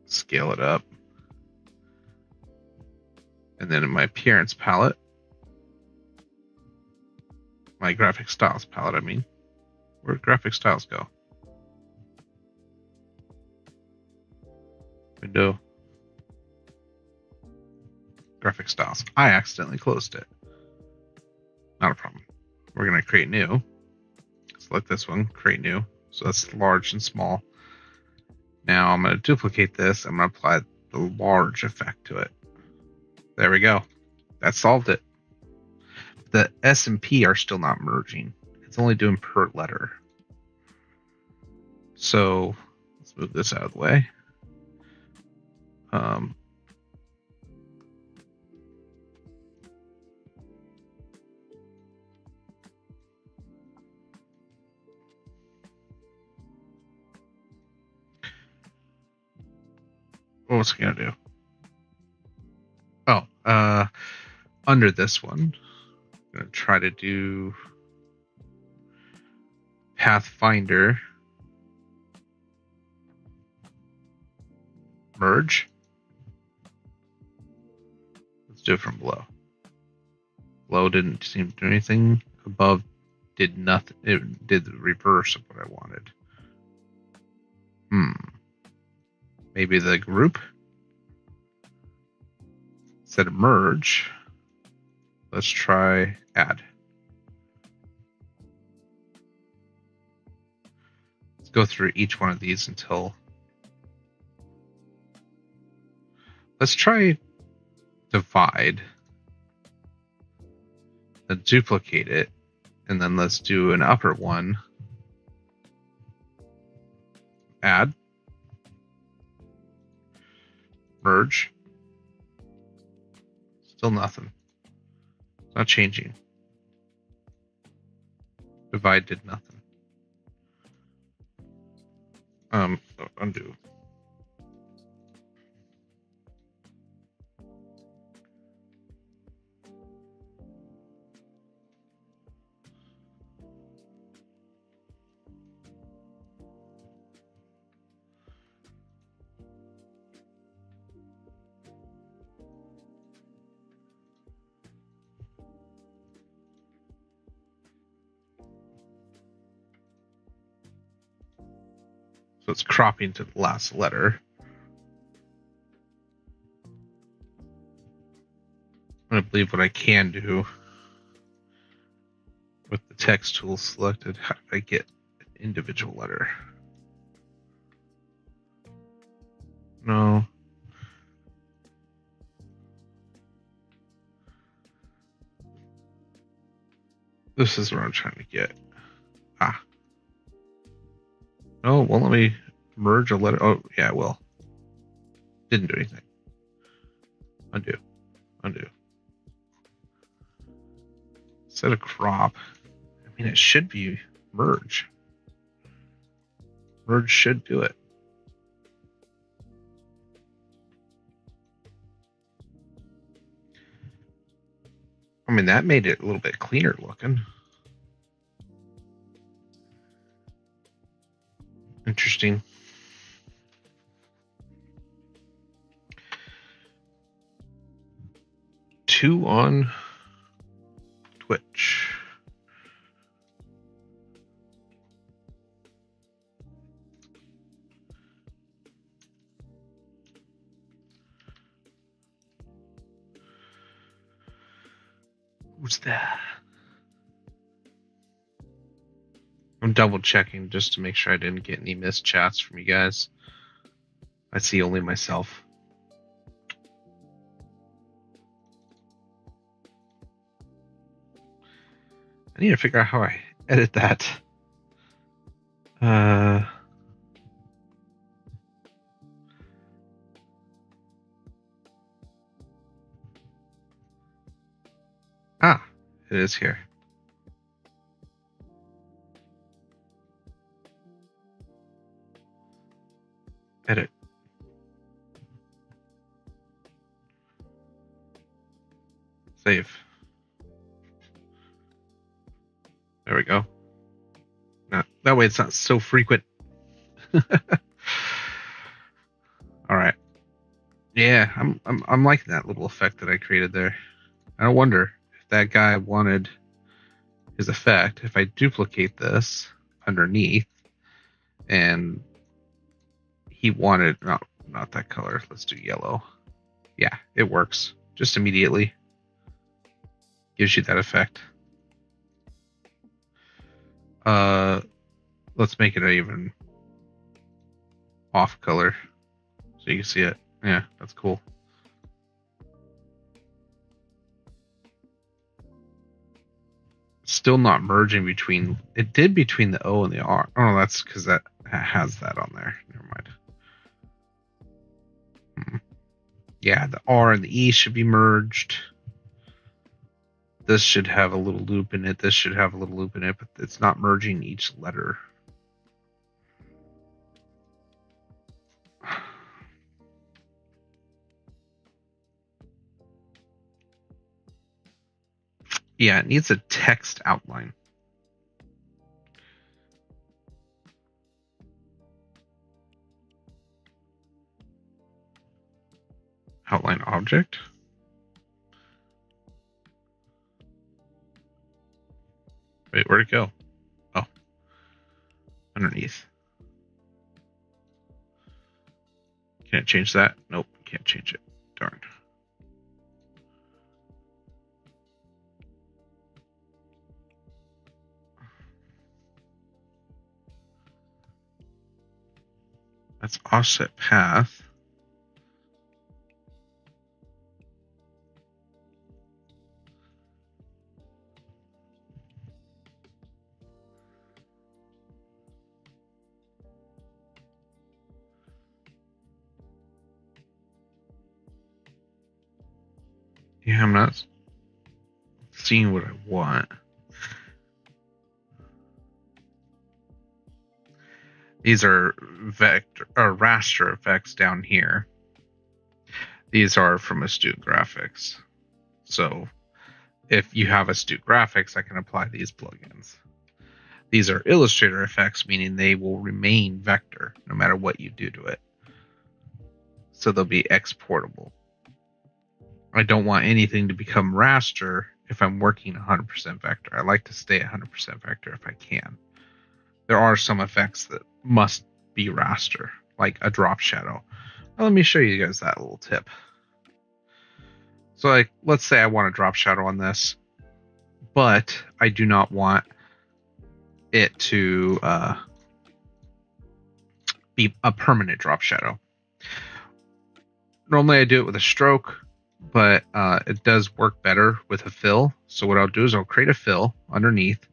[SPEAKER 1] scale it up. And then in my appearance palette, my graphic styles palette, I mean, where'd graphic styles go? Window, graphic styles. I accidentally closed it. Not a problem. We're going to create new. Select this one, create new. So that's large and small. Now I'm going to duplicate this. I'm going to apply the large effect to it. There we go. That solved it. The S and P are still not merging. It's only doing per letter. So let's move this out of the way. What was I going to do? Oh, under this one, I'm going to try to do Pathfinder. Merge. Let's do it from below. Below didn't seem to do anything. Above did nothing. It did the reverse of what I wanted. Maybe the group? Instead of merge, let's try add. Let's go through each one of these until... Let's try divide. Then duplicate it. And then let's do an upper one. Add. Merge. Still nothing. It's not changing. Divide did nothing. Undo. So it's cropping to the last letter. I believe what I can do with the text tool selected, how do I get an individual letter? No. This is what I'm trying to get. Oh, well, let me merge a letter. Oh, yeah, it will. Didn't do anything. Undo. Undo. Instead of crop, I mean, it should be merge. Merge should do it. I mean, that made it a little bit cleaner looking. Interesting. Two on Twitch. Who's that? I'm double checking just to make sure I didn't get any missed chats from you guys. I see only myself. I need to figure out how I edit that. It is here. Edit. Save. There we go. Now, that way it's not so frequent. All right. Yeah, I'm liking that little effect that I created there. I wonder if that guy wanted his effect. If I duplicate this underneath, and he wanted not that color. Let's do yellow. Yeah, it works just immediately. Gives you that effect. Let's make it an even off color so you can see it. Yeah, that's cool. Still not merging between. It did between the O and the R. Oh, that's because that has that on there. Never mind. Yeah, the R and the E should be merged. This should have a little loop in it. This should have a little loop in it, but it's not merging each letter. Yeah, it needs a text outline. object. Wait, where'd it go? Oh, underneath. Can't change that. Nope, can't change it. Darn. That's offset path. Yeah, I'm not seeing what I want. These are vector or raster effects down here. These are from Astute Graphics. So if you have Astute Graphics, I can apply these plugins. These are Illustrator effects, meaning they will remain vector no matter what you do to it. So they'll be exportable. I don't want anything to become raster if I'm working 100% vector. I like to stay 100% vector if I can. There are some effects that must be raster, like a drop shadow. Now, let me show you guys that little tip. So like, let's say I want a drop shadow on this, but I do not want it to be a permanent drop shadow. Normally I do it with a stroke, but it does work better with a fill. So what I'll do is I'll create a fill underneath.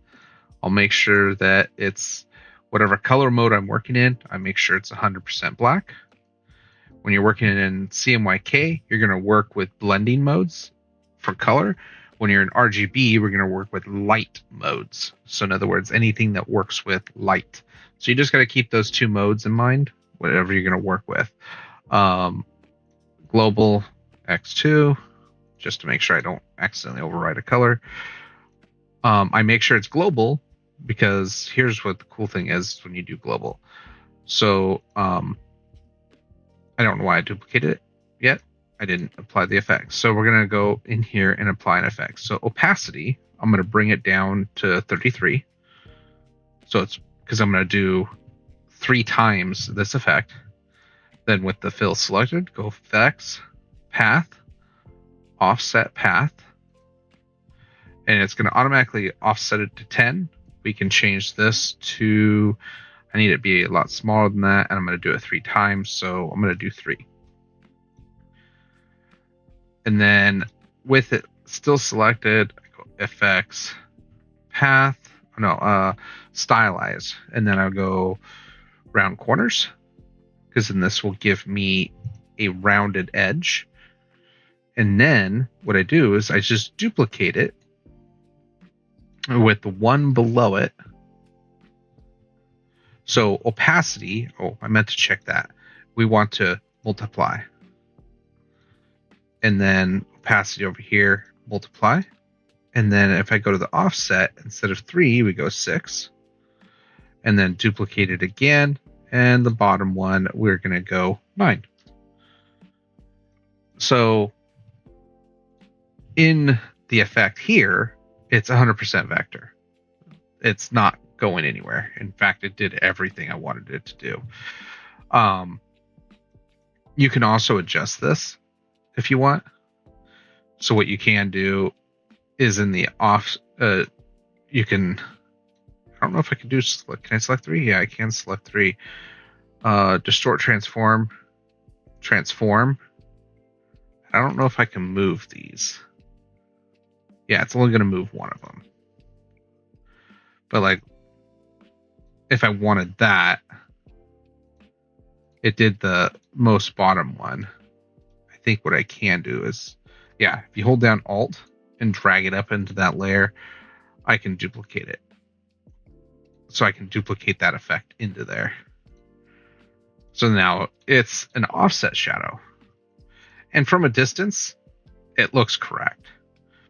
[SPEAKER 1] I'll make sure that it's whatever color mode I'm working in, I make sure it's 100% black. When you're working in CMYK, you're going to work with blending modes for color. When you're in RGB, we're going to work with light modes. So in other words, anything that works with light. So you just got to keep those two modes in mind, whatever you're going to work with. Global X2, just to make sure I don't accidentally override a color. I make sure it's global because here's what the cool thing is when you do global. So I don't know why I duplicated it yet. I didn't apply the effects. So we're going to go in here and apply an effect. So opacity, I'm going to bring it down to 33. So it's because I'm going to do 3 times this effect. Then with the fill selected, go effects, path, offset path. And it's going to automatically offset it to 10. We can change this to, I need it to be a lot smaller than that, and I'm going to do it 3 times, so I'm going to do 3. And then with it still selected, I go effects, path, stylize, and then I'll go round corners, because then this will give me a rounded edge. And then what I do is I just duplicate it with the one below it. So opacity, I meant to check that. We want to multiply. And then opacity over here, multiply. And then if I go to the offset, instead of 3, we go 6. And then duplicate it again. And the bottom one, we're going to go 9. So in the effect here, it's 100% vector. It's not going anywhere. In fact, it did everything I wanted it to do. You can also adjust this if you want. So what you can do is in the off, you can, I don't know if I can do select. Can I select 3? Yeah, I can select 3. Distort, transform. I don't know if I can move these. Yeah, it's only going to move one of them. But like, if I wanted that, it did the most bottom one. I think what I can do is, yeah, if you hold down Alt and drag it up into that layer, I can duplicate it. So I can duplicate that effect into there. So now it's an offset shadow. And from a distance, it looks correct.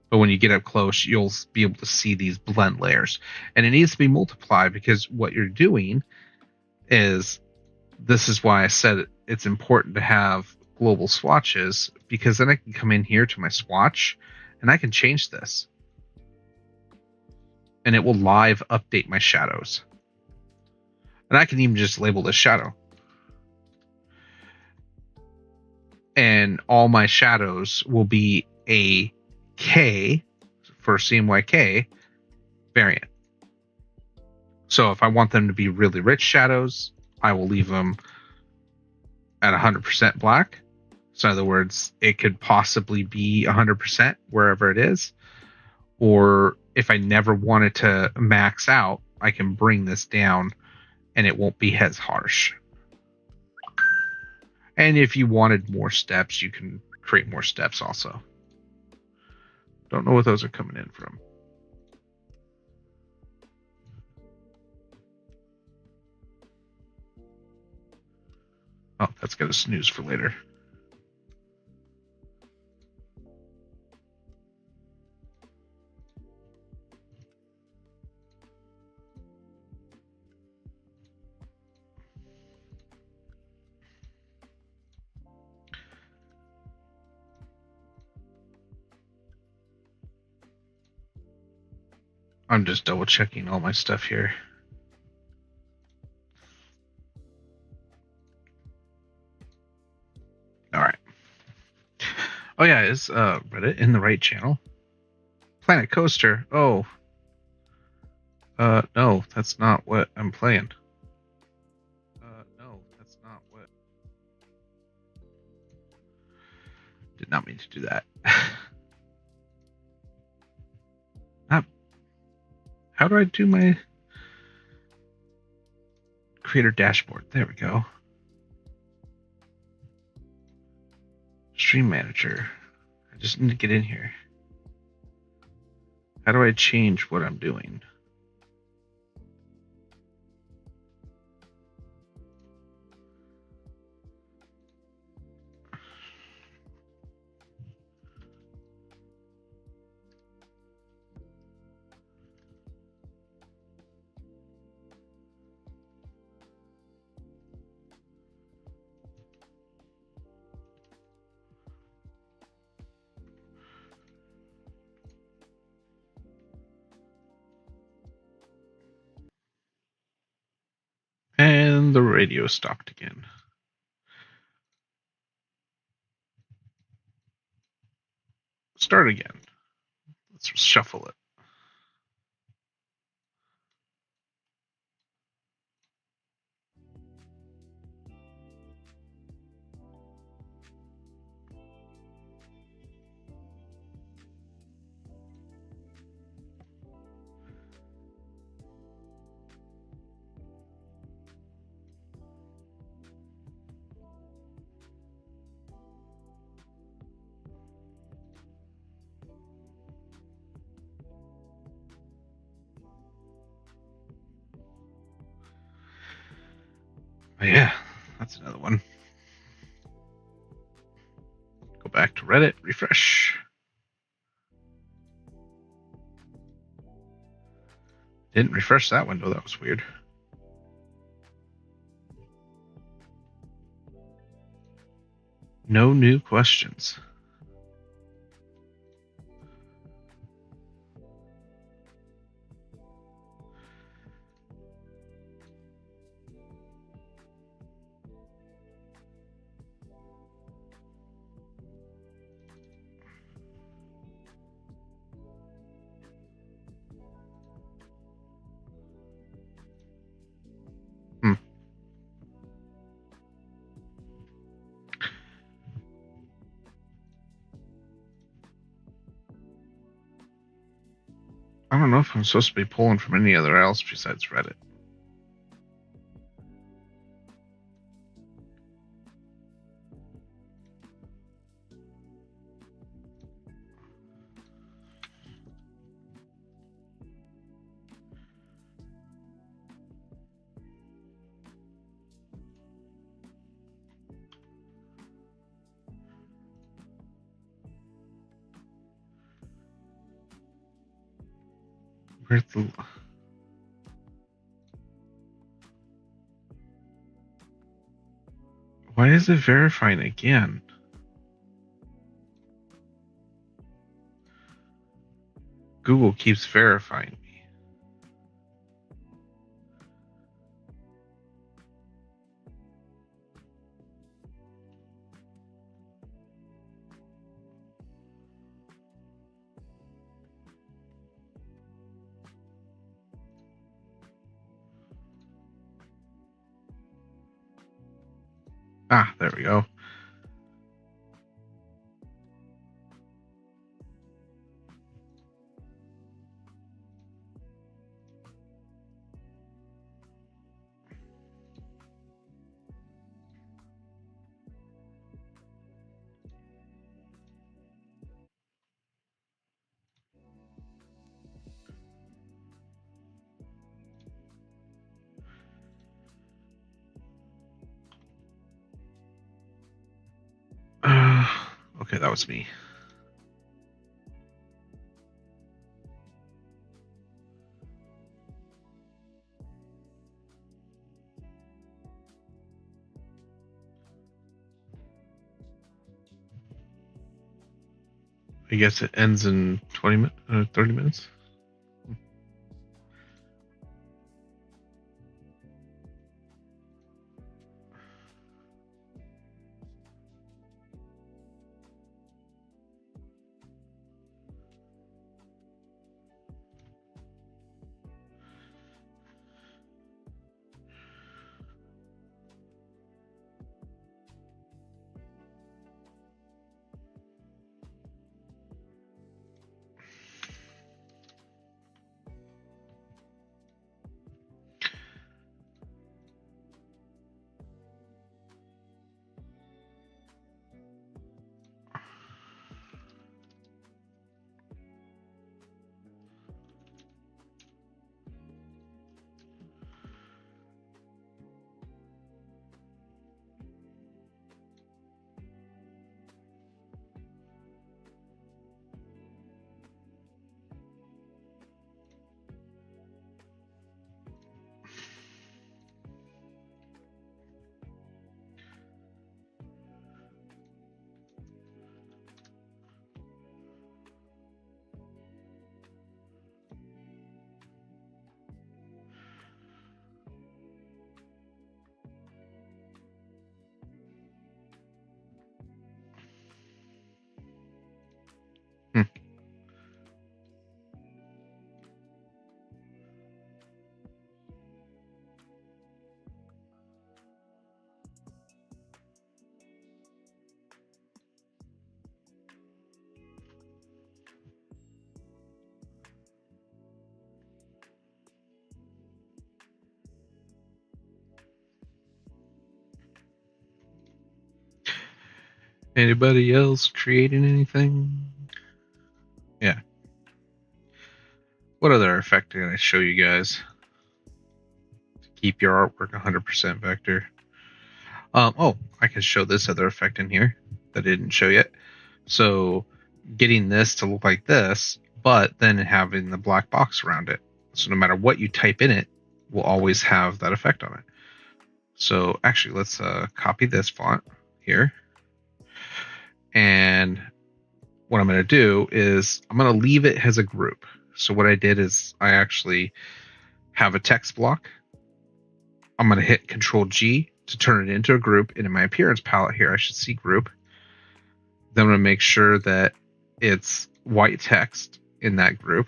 [SPEAKER 1] But when you get up close, you'll be able to see these blend layers. And it needs to be multiplied because what you're doing is, this is why I said it's important to have global swatches, because then I can come in here to my swatch and I can change this. And it will live update my shadows. And I can even just label this shadow. And all my shadows will be a K for CMYK variant. So if I want them to be really rich shadows, I will leave them at 100% black. So in other words, it could possibly be 100% wherever it is. Or if I never wanted to max out, I can bring this down and it won't be as harsh. And if you wanted more steps, you can create more steps also. Don't know what those are coming in from. Oh, that's got a snooze for later. I'm just double checking all my stuff here. All right. Oh yeah, is Reddit in the right channel? Planet Coaster. Oh. No, that's not what I'm playing. No, that's not what. Did not mean to do that. How do I do my creator dashboard? There we go. Stream manager. I just need to get in here. How do I change what I'm doing? And the radio stopped again. Start again. Let's shuffle it. Oh, yeah, that's another one. Go back to Reddit, refresh. Didn't refresh that window, that was weird. No new questions. I don't know if I'm supposed to be pulling from any other else besides Reddit. Where's the... Why is it verifying again? Google keeps verifying me. Ah, there we go. Okay, that was me. I guess it ends in 30 minutes. Hmm. Anybody else creating anything? Yeah. What other effect can I show you guys to keep your artwork 100% vector? Oh, I can show this other effect in here that I didn't show yet. So getting this to look like this, but then having the black box around it. So no matter what you type in it, will always have that effect on it. So actually, let's copy this font here. And what I'm going to do is I'm going to leave it as a group. So what I did is I actually have a text block. I'm going to hit Control G to turn it into a group. And in my appearance palette here, I should see group. Then I'm going to make sure that it's white text in that group.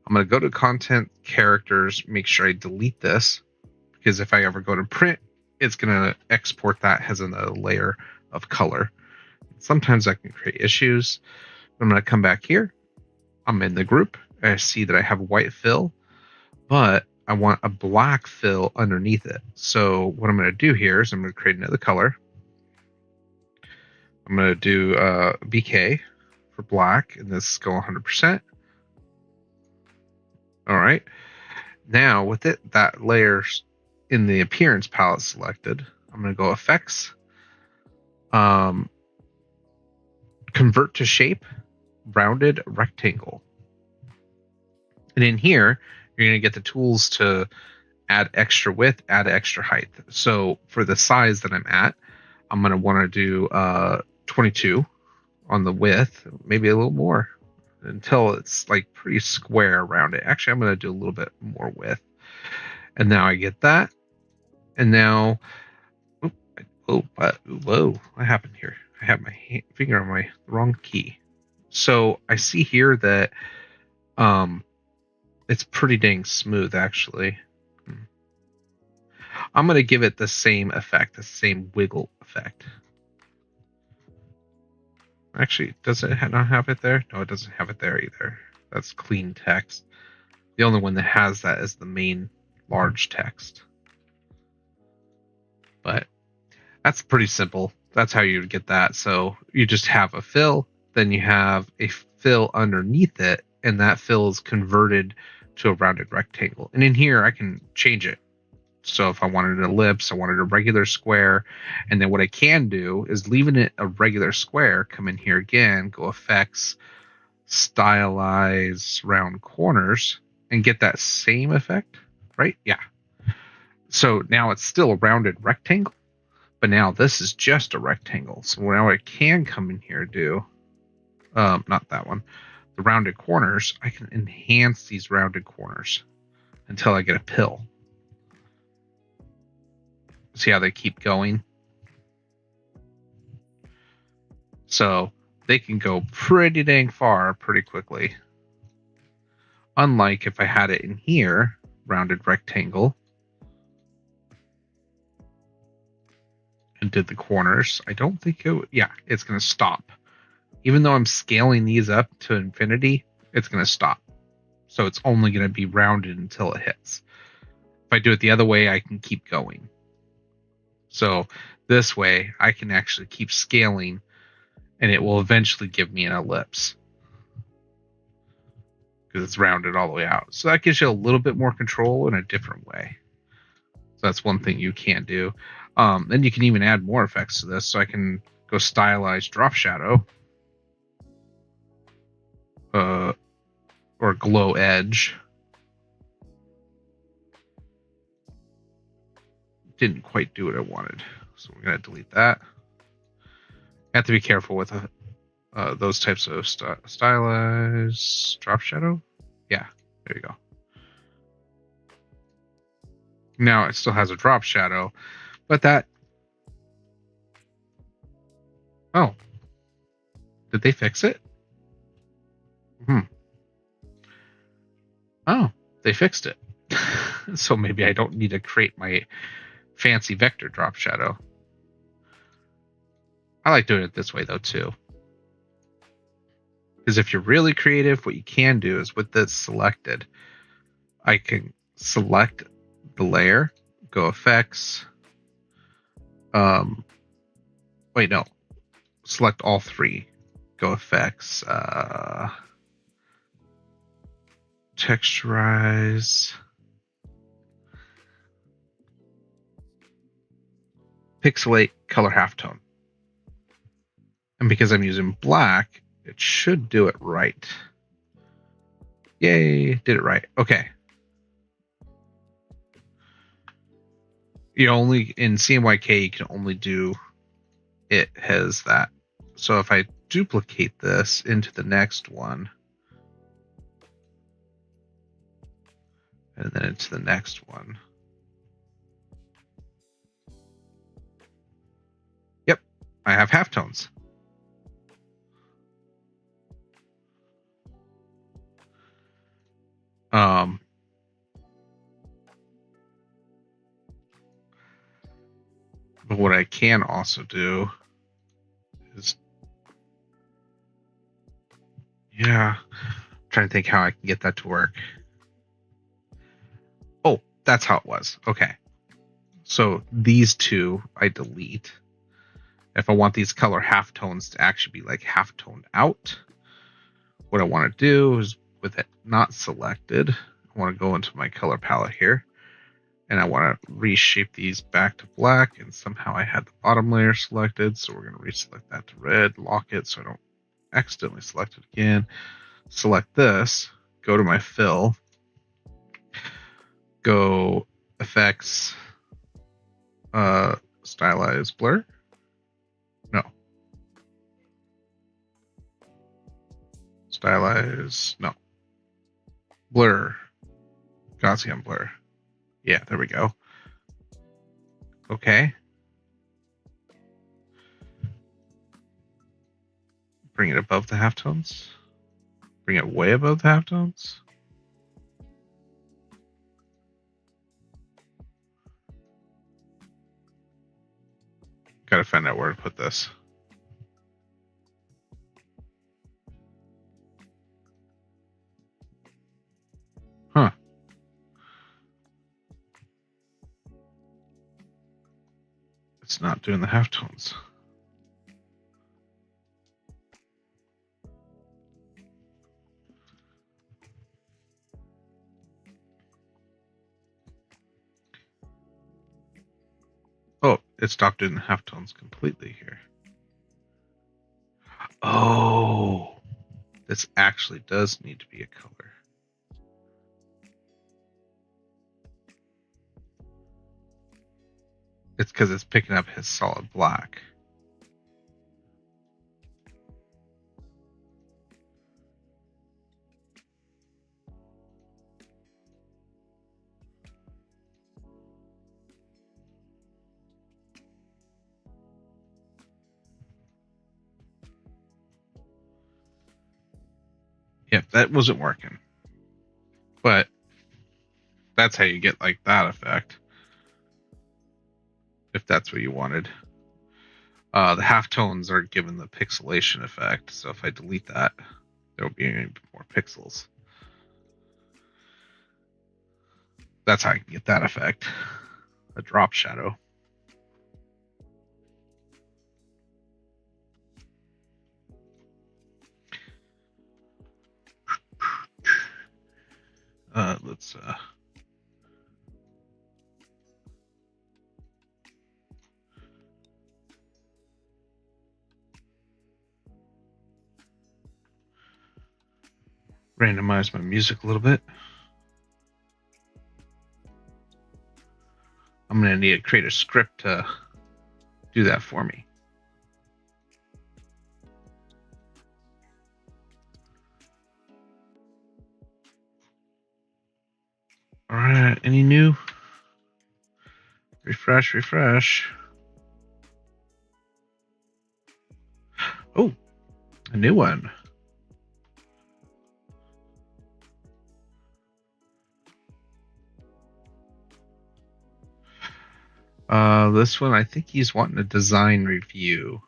[SPEAKER 1] I'm going to go to content characters, make sure I delete this, because if I ever go to print, it's going to export that as a layer of color. Sometimes that can create issues. I'm going to come back here. I'm in the group. I see that I have white fill, but I want a black fill underneath it. So what I'm going to do here is I'm going to create another color. I'm going to do BK for black, and this go 100%. All right. Now with it, that layer's in the appearance palette selected, I'm going to go effects, convert to shape, rounded rectangle. And in here, you're going to get the tools to add extra width, add extra height. So for the size that I'm at, I'm going to want to do 22 on the width, maybe a little more until it's like pretty square around it. Actually, I'm going to do a little bit more width. And now I get that. And now, whoa, what happened here? I have my finger on my wrong key. So I see here that it's pretty dang smooth, actually. I'm going to give it the same effect, the same wiggle effect. Actually, does it not have it there? No, it doesn't have it there either. That's clean text. The only one that has that is the main large text. But that's pretty simple. That's how you would get that. So you just have a fill, then you have a fill underneath it, and that fill is converted to a rounded rectangle. And in here, I can change it. So if I wanted an ellipse, I wanted a regular square, and then what I can do is leaving it a regular square, come in here again, go effects, stylize round corners, and get that same effect, right? Yeah. So now it's still a rounded rectangle, but now this is just a rectangle. So now I can come in here and do, not that one, the rounded corners. I can enhance these rounded corners until I get a pill. See how they keep going? So they can go pretty dang far pretty quickly. Unlike if I had it in here, rounded rectangle, and did the corners, I don't think it would, yeah, it's going to stop. Even though I'm scaling these up to infinity, it's going to stop. So it's only going to be rounded until it hits. If I do it the other way, I can keep going. So this way, I can actually keep scaling, and it will eventually give me an ellipse because it's rounded all the way out. So that gives you a little bit more control in a different way. So that's one thing you can do. Then you can even add more effects to this. So I can go stylize drop shadow, or glow edge. Didn't quite do what I wanted, so we're gonna delete that. I have to be careful with those types of stylize drop shadow. Yeah, there you go. Now it still has a drop shadow, but that. Oh, did they fix it? Oh, they fixed it. So maybe I don't need to create my fancy vector drop shadow. I like doing it this way though too. Because if you're really creative, what you can do is with this selected, I can select the layer, go effects. Wait, no. Select all three. Go effects. Texturize. Pixelate color halftone. And because I'm using black, it should do it right. Yay, did it right. Okay. You only, in CMYK, you can only do, it has that. So if I duplicate this into the next one, and then into the next one. Yep, I have halftones. But what I can also do is, yeah, I'm trying to think how I can get that to work. Oh, that's how it was. Okay. So these two I delete. If I want these color halftones to actually be like halftoned out, what I want to do is, with it not selected, I want to go into my color palette here, and I want to reshape these back to black, and somehow I had the bottom layer selected, so we're going to reselect that to red, lock it so I don't accidentally select it again. Select this, go to my fill, go effects, stylize blur, Stylize. No. Blur. Gaussian blur. Yeah, there we go. Okay. Bring it above the halftones. Bring it way above the halftones. Gotta find out where to put this. Huh. It's not doing the halftones. Oh, it stopped doing the halftones completely here. Oh, this actually does need to be a color. It's because it's picking up his solid black. Yep, that wasn't working. But that's how you get like that effect. If that's what you wanted. The halftones are given the pixelation effect. So if I delete that, there will be more pixels. That's how I can get that effect. A drop shadow. Let's randomize my music a little bit. I'm going to need to create a script to do that for me. All right, any new? Refresh, refresh. Oh, a new one. This one, I think he's wanting a design review.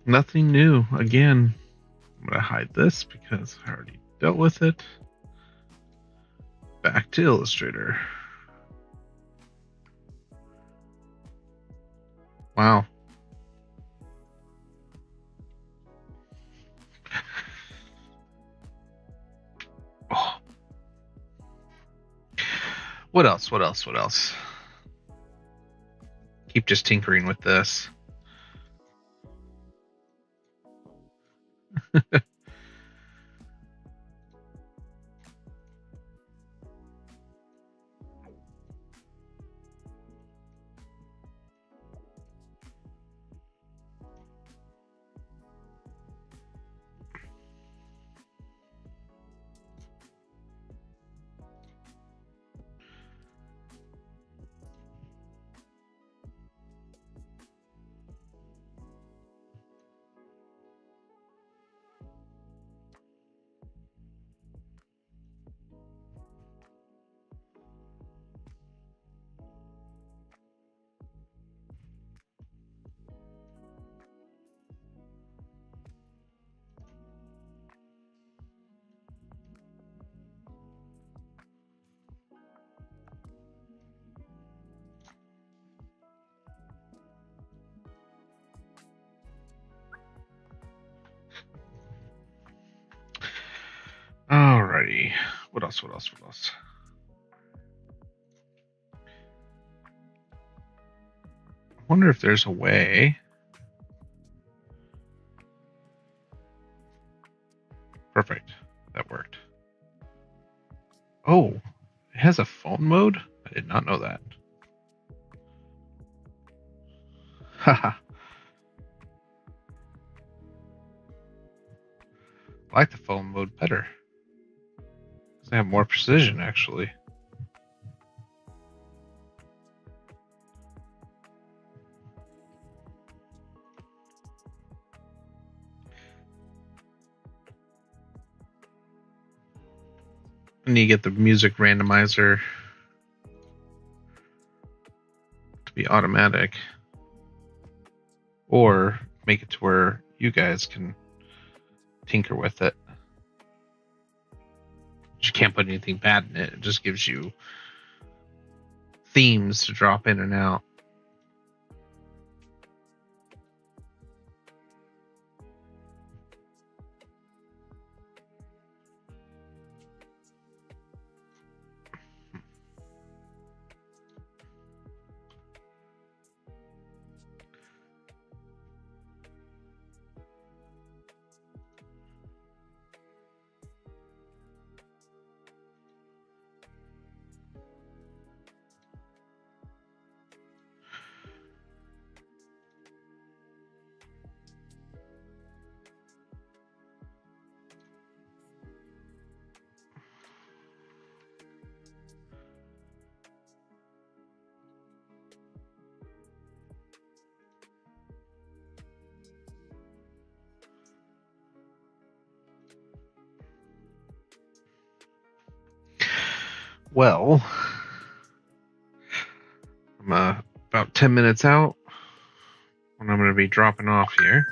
[SPEAKER 1] Nothing new. Again, I'm going to hide this because I already dealt with it. Back to Illustrator. Wow. Oh. What else? What else? What else? Keep just tinkering with this. else? What else? What else? I wonder if there's a way. Perfect. That worked. Oh, it has a phone mode? I did not know that. Haha. I like the phone mode better. Because they have more precision, actually. And you get the music randomizer to be automatic. Or make it to where you guys can tinker with it. You can't put anything bad in it. It just gives you themes to drop in and out. Well, I'm about 10 minutes out when I'm going to be dropping off here.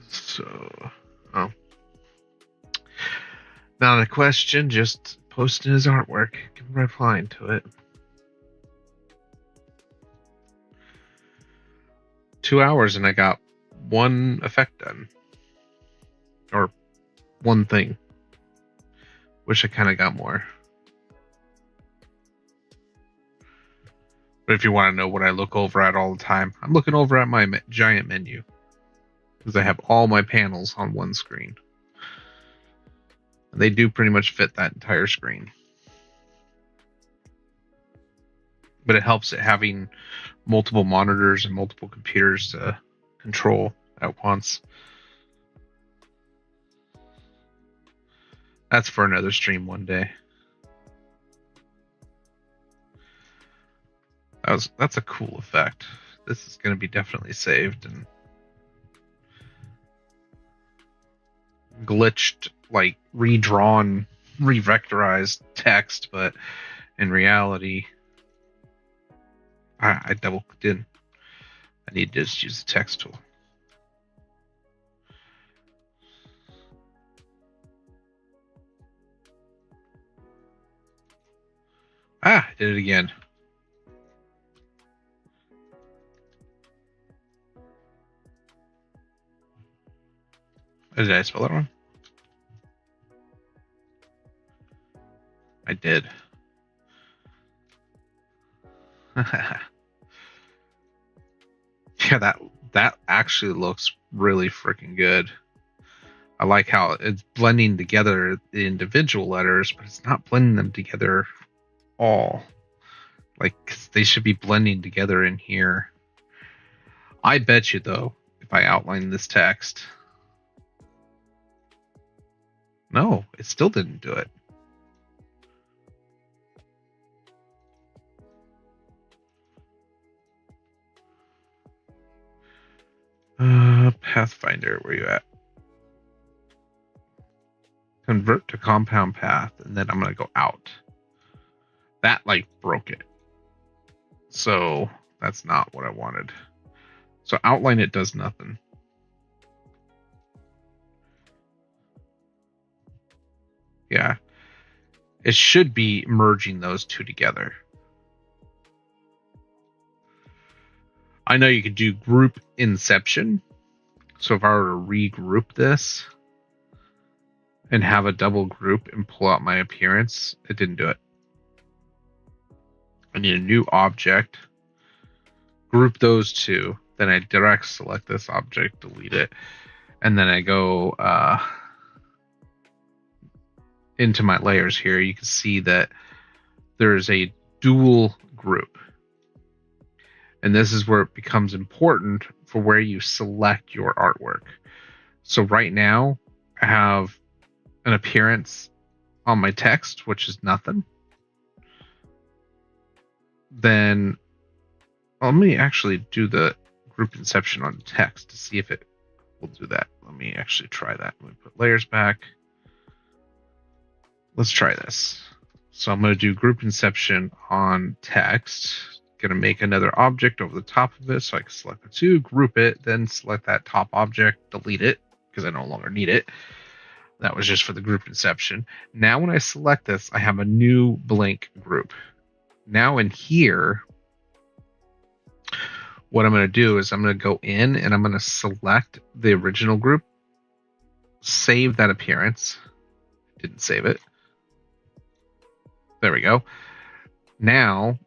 [SPEAKER 1] So, not a question, just posting his artwork, replying to it. 2 hours and I got one effect done. Or one thing. Wish I kind of got more. But if you want to know what I look over at all the time, I'm looking over at my giant menu. Because I have all my panels on one screen. And they do pretty much fit that entire screen. But it helps it having multiple monitors and multiple computers to control at once. That's for another stream one day. That's a cool effect. This is going to be definitely saved and glitched, like redrawn, revectorized text, but in reality, I double clicked in. I need to just use the text tool. I did it again. Did I spell that wrong? I did. Yeah, that actually looks really freaking good. I like how it's blending together the individual letters, but it's not blending them together all. Like, they should be blending together in here. I bet you, though, if I outline this text... No, it still didn't do it. Pathfinder, where you at? convert to compound path, and then I'm going to go out. That like broke it. So that's not what I wanted. So outline it does nothing. Yeah. It should be merging those two together. I know you could do group inception. So if I were to regroup this and have a double group and pull out my appearance, it didn't do it. I need a new object, group those two, then I direct select this object, delete it, and then I go into my layers here. You can see that there's a dual group. And this is where it becomes important for where you select your artwork. So right now, I have an appearance on my text, which is nothing. Then let me actually do the group inception on text to see if it will do that. Let me actually try that. Let me put layers back. Let's try this. So I'm going to do group inception on text. Going to make another object over the top of it, so I can select the two, group it, then select that top object, delete it because I no longer need it. That was just for the group inception. Now when I select this, I have a new blank group. Now in here, what I'm going to do is I'm going to go in and I'm going to select the original group, save that appearance. Didn't save it. There we go. Now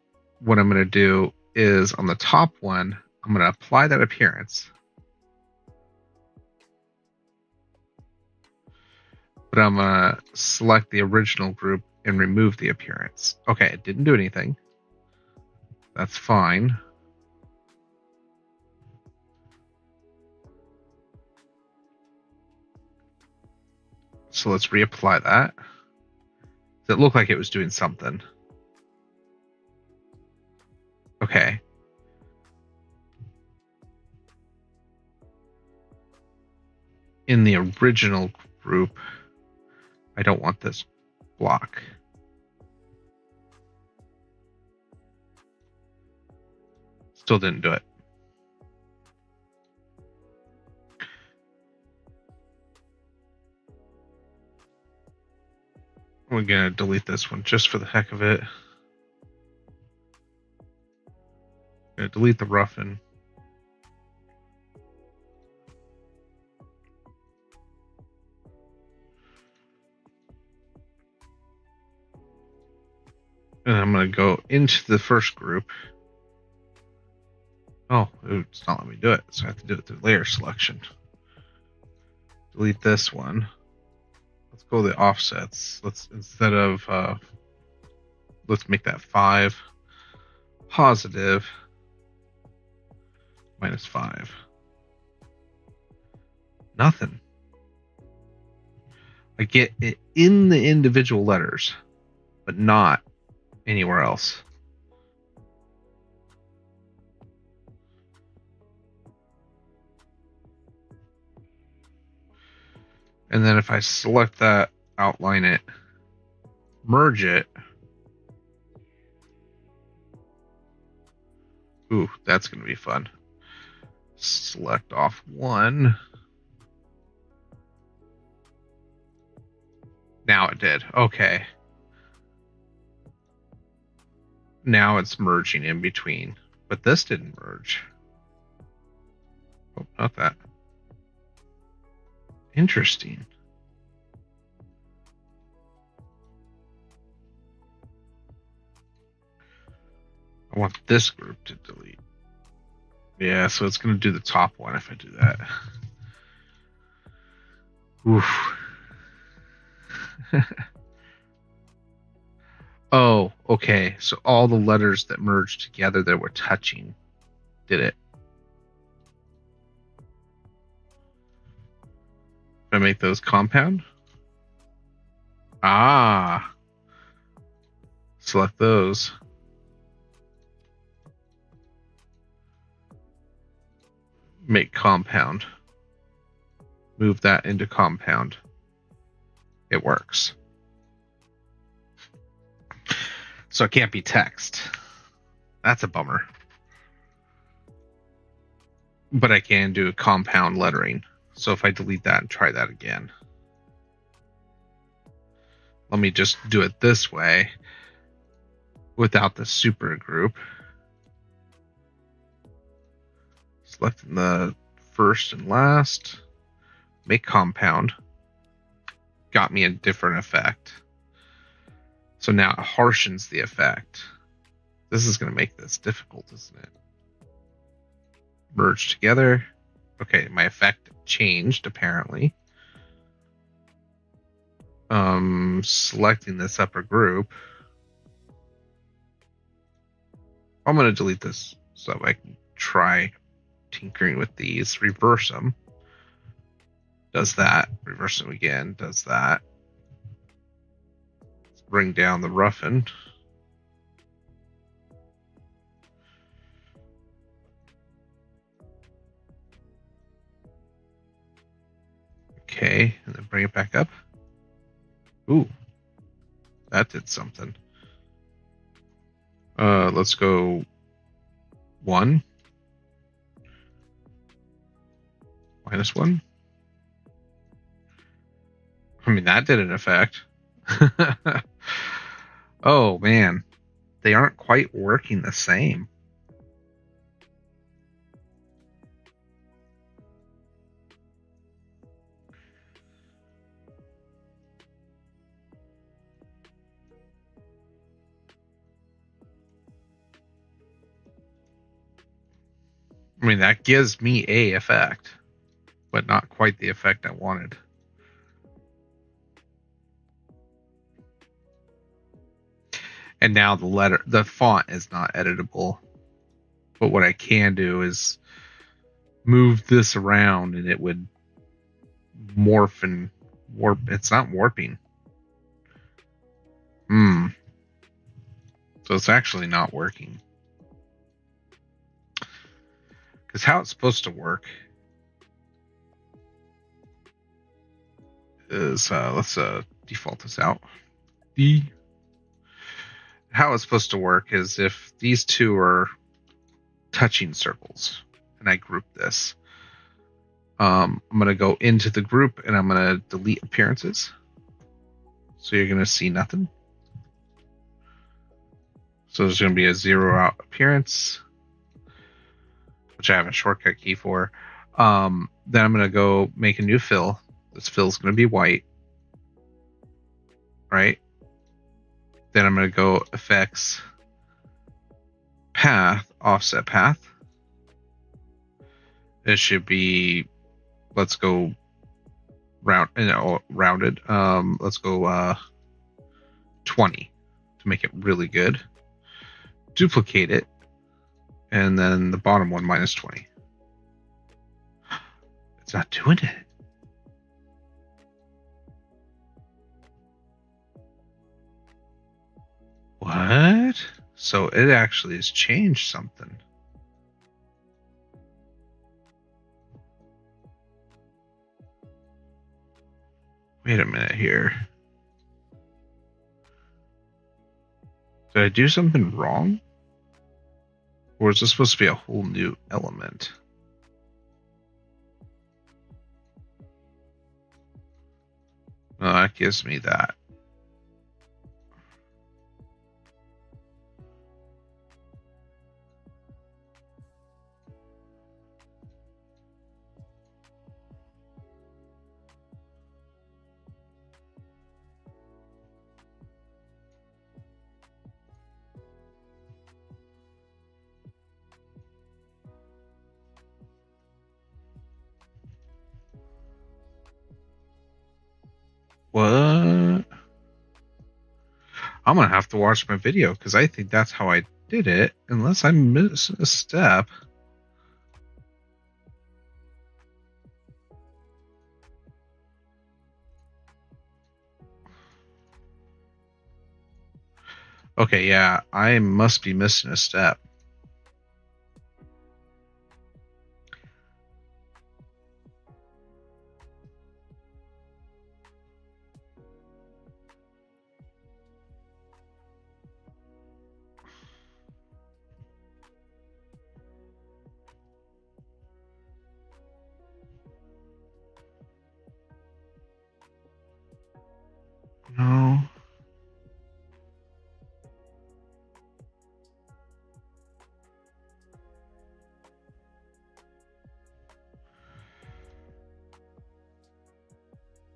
[SPEAKER 1] what I'm going to do is on the top one, I'm going to apply that appearance. But I'm going to select the original group and remove the appearance. Okay, it didn't do anything. That's fine. So let's reapply that. It looked like it was doing something. Okay. In the original group, I don't want this block. Still didn't do it. We're going to delete this one just for the heck of it. Going to delete the roughen. And I'm going to go into the first group. Oh, it's not letting me do it, so I have to do it through layer selection. Delete this one. Let's go the offsets. Let's instead of let's make that 5 positive -5. Nothing. I get it in the individual letters, but not anywhere else. And then if I select that, outline it, merge it. Ooh, that's going to be fun. Select off one. Now it did. Okay. Now it's merging in between. But this didn't merge. Oh, not that. Interesting. I want this group to delete. Yeah, so it's going to do the top one if I do that. Oof. Oh, okay. So all the letters that merged together that were touching did it. If I make those compound? Ah. Select those. Make compound. Move that into compound. it works. So it can't be text. That's a bummer. But I can do compound lettering. So if I delete that and try that again. Let me just do it this way without the super group. Selecting the first and last. Make compound. Got me a different effect. So now it harshens the effect. This is going to make this difficult, isn't it? Merge together. Okay, my effect changed apparently. Selecting this upper group. I'm going to delete this so I can try tinkering with these. Reverse them. Does that. Reverse them again. Does that. Let's bring down the roughen. Okay, and then bring it back up. Ooh, that did something. Let's go 1. -1. I mean, that did an effect. Oh, man. They aren't quite working the same. I mean, that gives me a effect, but not quite the effect I wanted. And now the font is not editable. But what I can do is move this around and it would morph and warp. It's not warping. So it's actually not working. Because how it's supposed to work is, let's default this out. How it's supposed to work is if these two are touching circles, and I group this, I'm going to go into the group and I'm going to delete appearances. So you're going to see nothing. So there's going to be a 0 out appearance, which I have a shortcut key for. Then I'm going to go make a new fill. This fill is going to be white, right? Then I'm going to go effects, path, offset path. It should be, let's go rounded. Let's go 20 to make it really good. Duplicate it, and then the bottom one -20. It's not doing it. What? So it actually has changed something. Wait a minute here. Did I do something wrong? Or is this supposed to be a whole new element? No, that gives me that. What? I'm gonna have to watch my video because I think that's how I did it, unless I missed a step. Okay, yeah, I must be missing a step.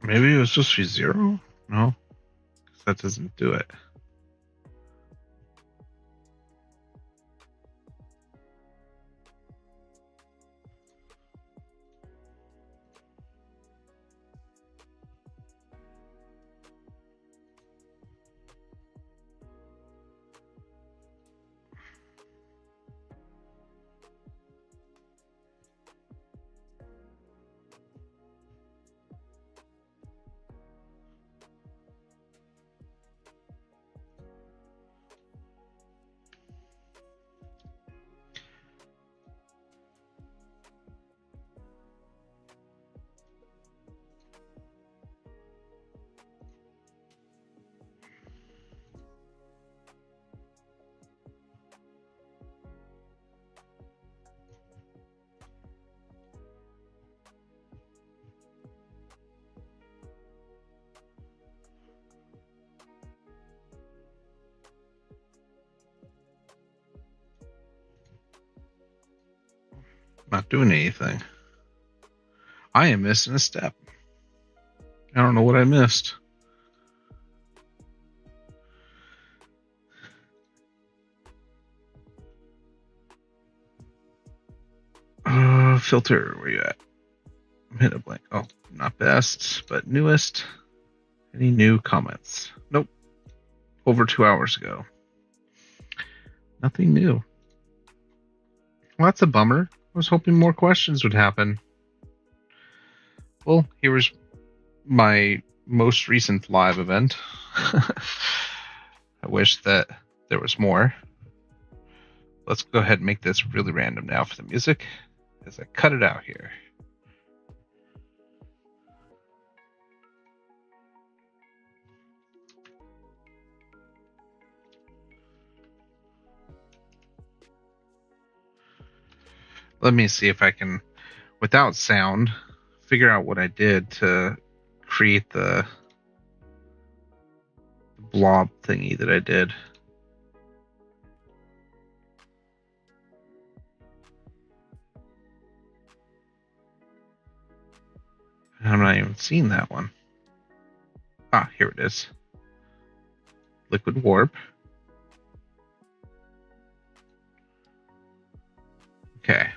[SPEAKER 1] Maybe it was supposed to be 0? No, that doesn't do it. Not doing anything. I am missing a step. I don't know what I missed. Filter, where you at? Hit a blank. Oh, not best, but newest. Any new comments? Nope. Over 2 hours ago. Nothing new. Well, that's a bummer. I was hoping more questions would happen. Well, here was my most recent live event. I wish that there was more. Let's go ahead and make this really random now for the music as I cut it out here. Let me see if I can, without sound, figure out what I did to create the blob thingy that I did. I'm not even seeing that one. Ah, here it is. Liquid warp. Okay.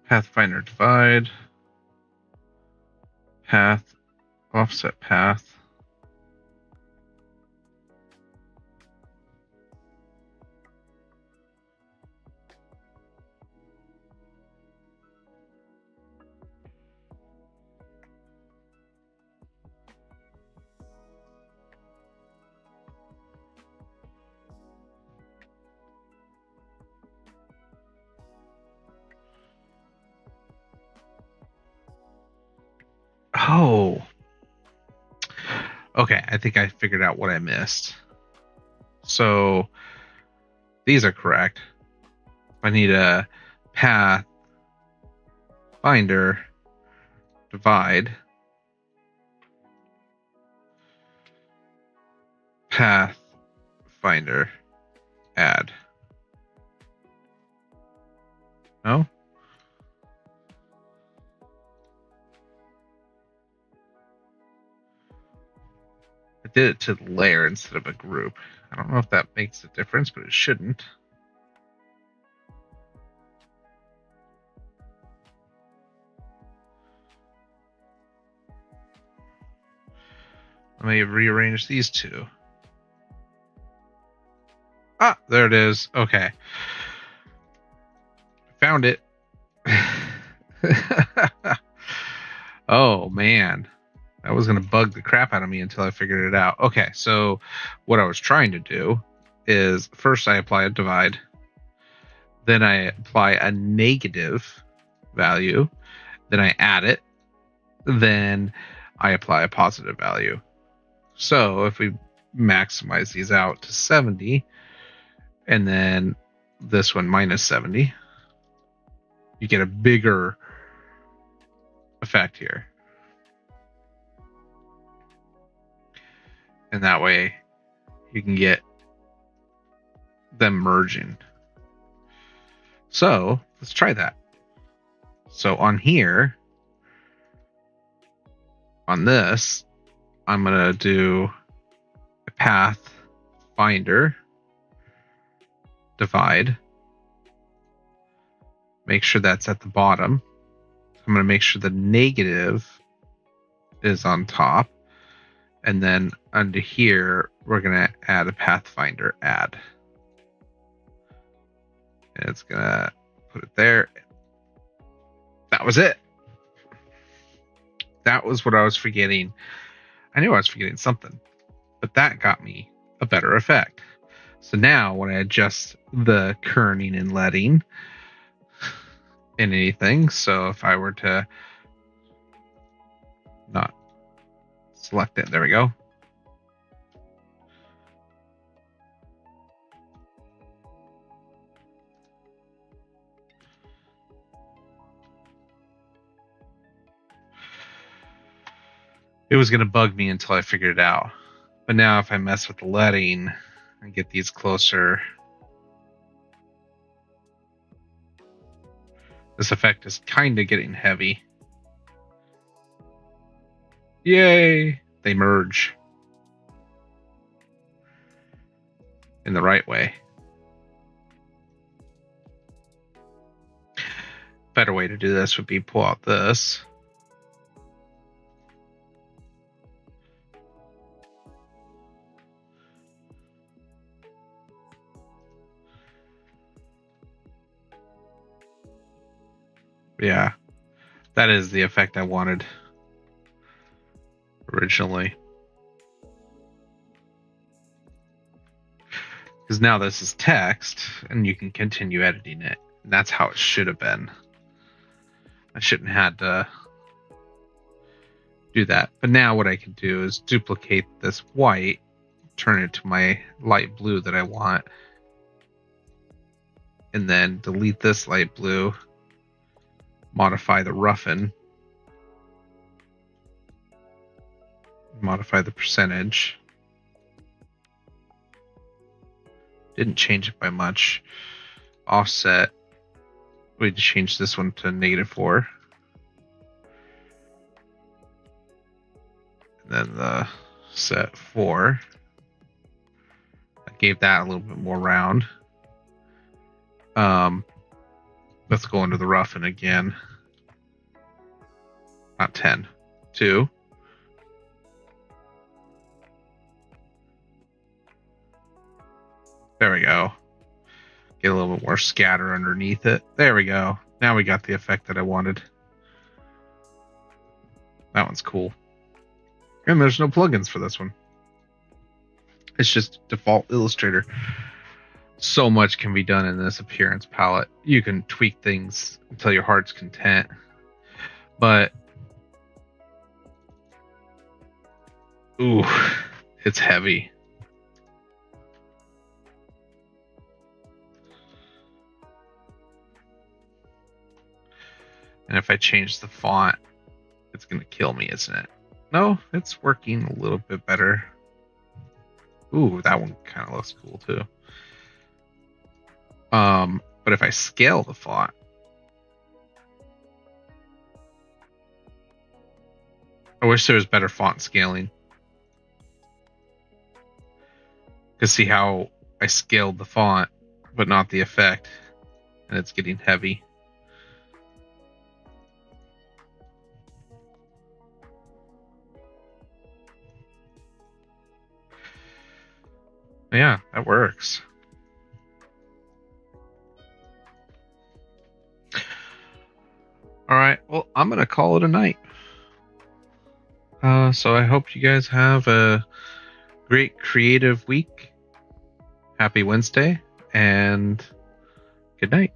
[SPEAKER 1] Pathfinder divide. Path. Offset path. Oh. Okay, I think I figured out what I missed. So these are correct. I need a path, finder, divide, path, finder, add. No? I did it to the layer instead of a group. I don't know if that makes a difference, but it shouldn't. Let me rearrange these two. Ah, there it is. Okay. Found it. Oh, man. That was going to bug the crap out of me until I figured it out. Okay, so what I was trying to do is first I apply a divide, then I apply a negative value, then I add it, then I apply a positive value. So if we maximize these out to 70, and then this one minus 70, you get a bigger effect here. And that way you can get them merging. So let's try that. So on here, on this, I'm going to do a path finder, divide, make sure that's at the bottom. I'm going to make sure the negative is on top. And then under here, we're going to add a pathfinder add. And it's going to put it there. That was it. That was what I was forgetting. I knew I was forgetting something, but that got me a better effect. So now when I adjust the kerning and leading in anything, so if I were to not select it, there we go. It was going to bug me until I figured it out. But now if I mess with the leading and get these closer, this effect is kind of getting heavy. Yay! They merge in the right way. Better way to do this would be pull out this. Yeah, that is the effect I wanted originally. Because now this is text, and you can continue editing it. And that's how it should have been. I shouldn't have had to do that. But now what I can do is duplicate this white, turn it to my light blue that I want, and then delete this light blue, modify the roughen, modify the percentage. Didn't change it by much. Offset, we change this one to -4. And then the set 4. I gave that a little bit more round. Let's go into the roughen again. Not 10. 2. There we go. Get a little bit more scatter underneath it. There we go. Now we got the effect that I wanted. That one's cool. And there's no plugins for this one. It's just default Illustrator. So much can be done in this appearance palette. You can tweak things until your heart's content. But ooh, it's heavy. And if I change the font, it's going to kill me, isn't it? No, it's working a little bit better. Ooh, that one kind of looks cool too. But if I scale the font, I wish there was better font scaling. Because see how I scaled the font, but not the effect, and it's getting heavy. Yeah, that works. All right, well, I'm going to call it a night. So I hope you guys have a great creative week. Happy Wednesday, and good night.